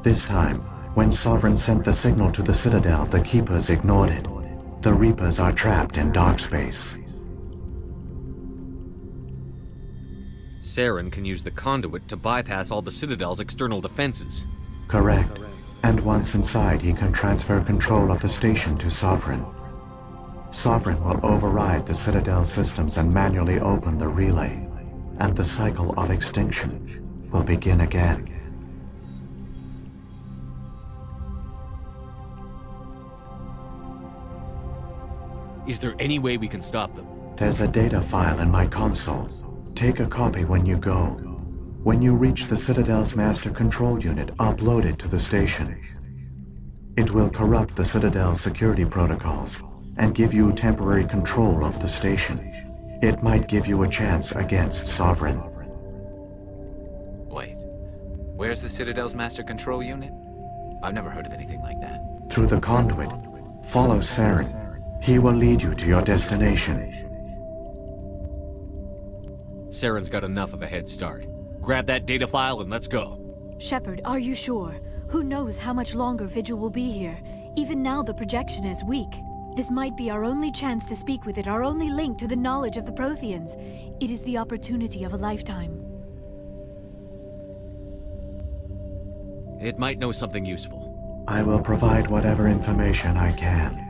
This time, when Sovereign sent the signal to the Citadel, the Keepers ignored it. The Reapers are trapped in dark space. Saren can use the conduit to bypass all the Citadel's external defenses. Correct. And once inside, he can transfer control of the station to Sovereign. Sovereign will override the Citadel systems and manually open the relay, and the cycle of extinction will begin again. Is there any way we can stop them? There's a data file in my console. Take a copy when you go. When you reach the Citadel's master control unit, upload it to the station. It will corrupt the Citadel's security protocols and give you temporary control of the station. It might give you a chance against Sovereign. Wait, where's the Citadel's master control unit? I've never heard of anything like that. Through the conduit, follow Saren. He will lead you to your destination. Saren's got enough of a head start. Grab that data file and let's go. Shepard, are you sure? Who knows how much longer Vigil will be here? Even now the projection is weak. This might be our only chance to speak with it, our only link to the knowledge of the Protheans. It is the opportunity of a lifetime. It might know something useful. I will provide whatever information I can.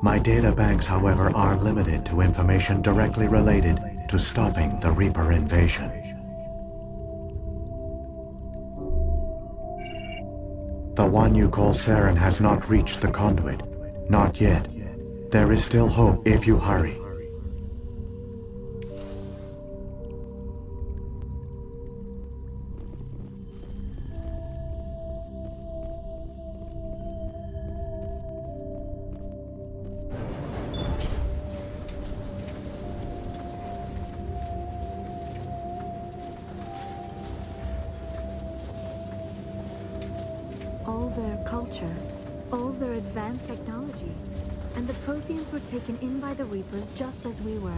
My data banks, however, are limited to information directly related to stopping the Reaper invasion. The one you call Saren has not reached the conduit. Not yet. There is still hope if you hurry. All their culture, all their advanced technology, and the Protheans were taken in by the Reapers just as we were.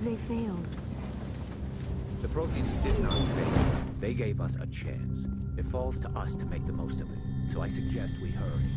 They failed. The Protheans did not fail. They gave us a chance. It falls to us to make the most of it, so I suggest we hurry.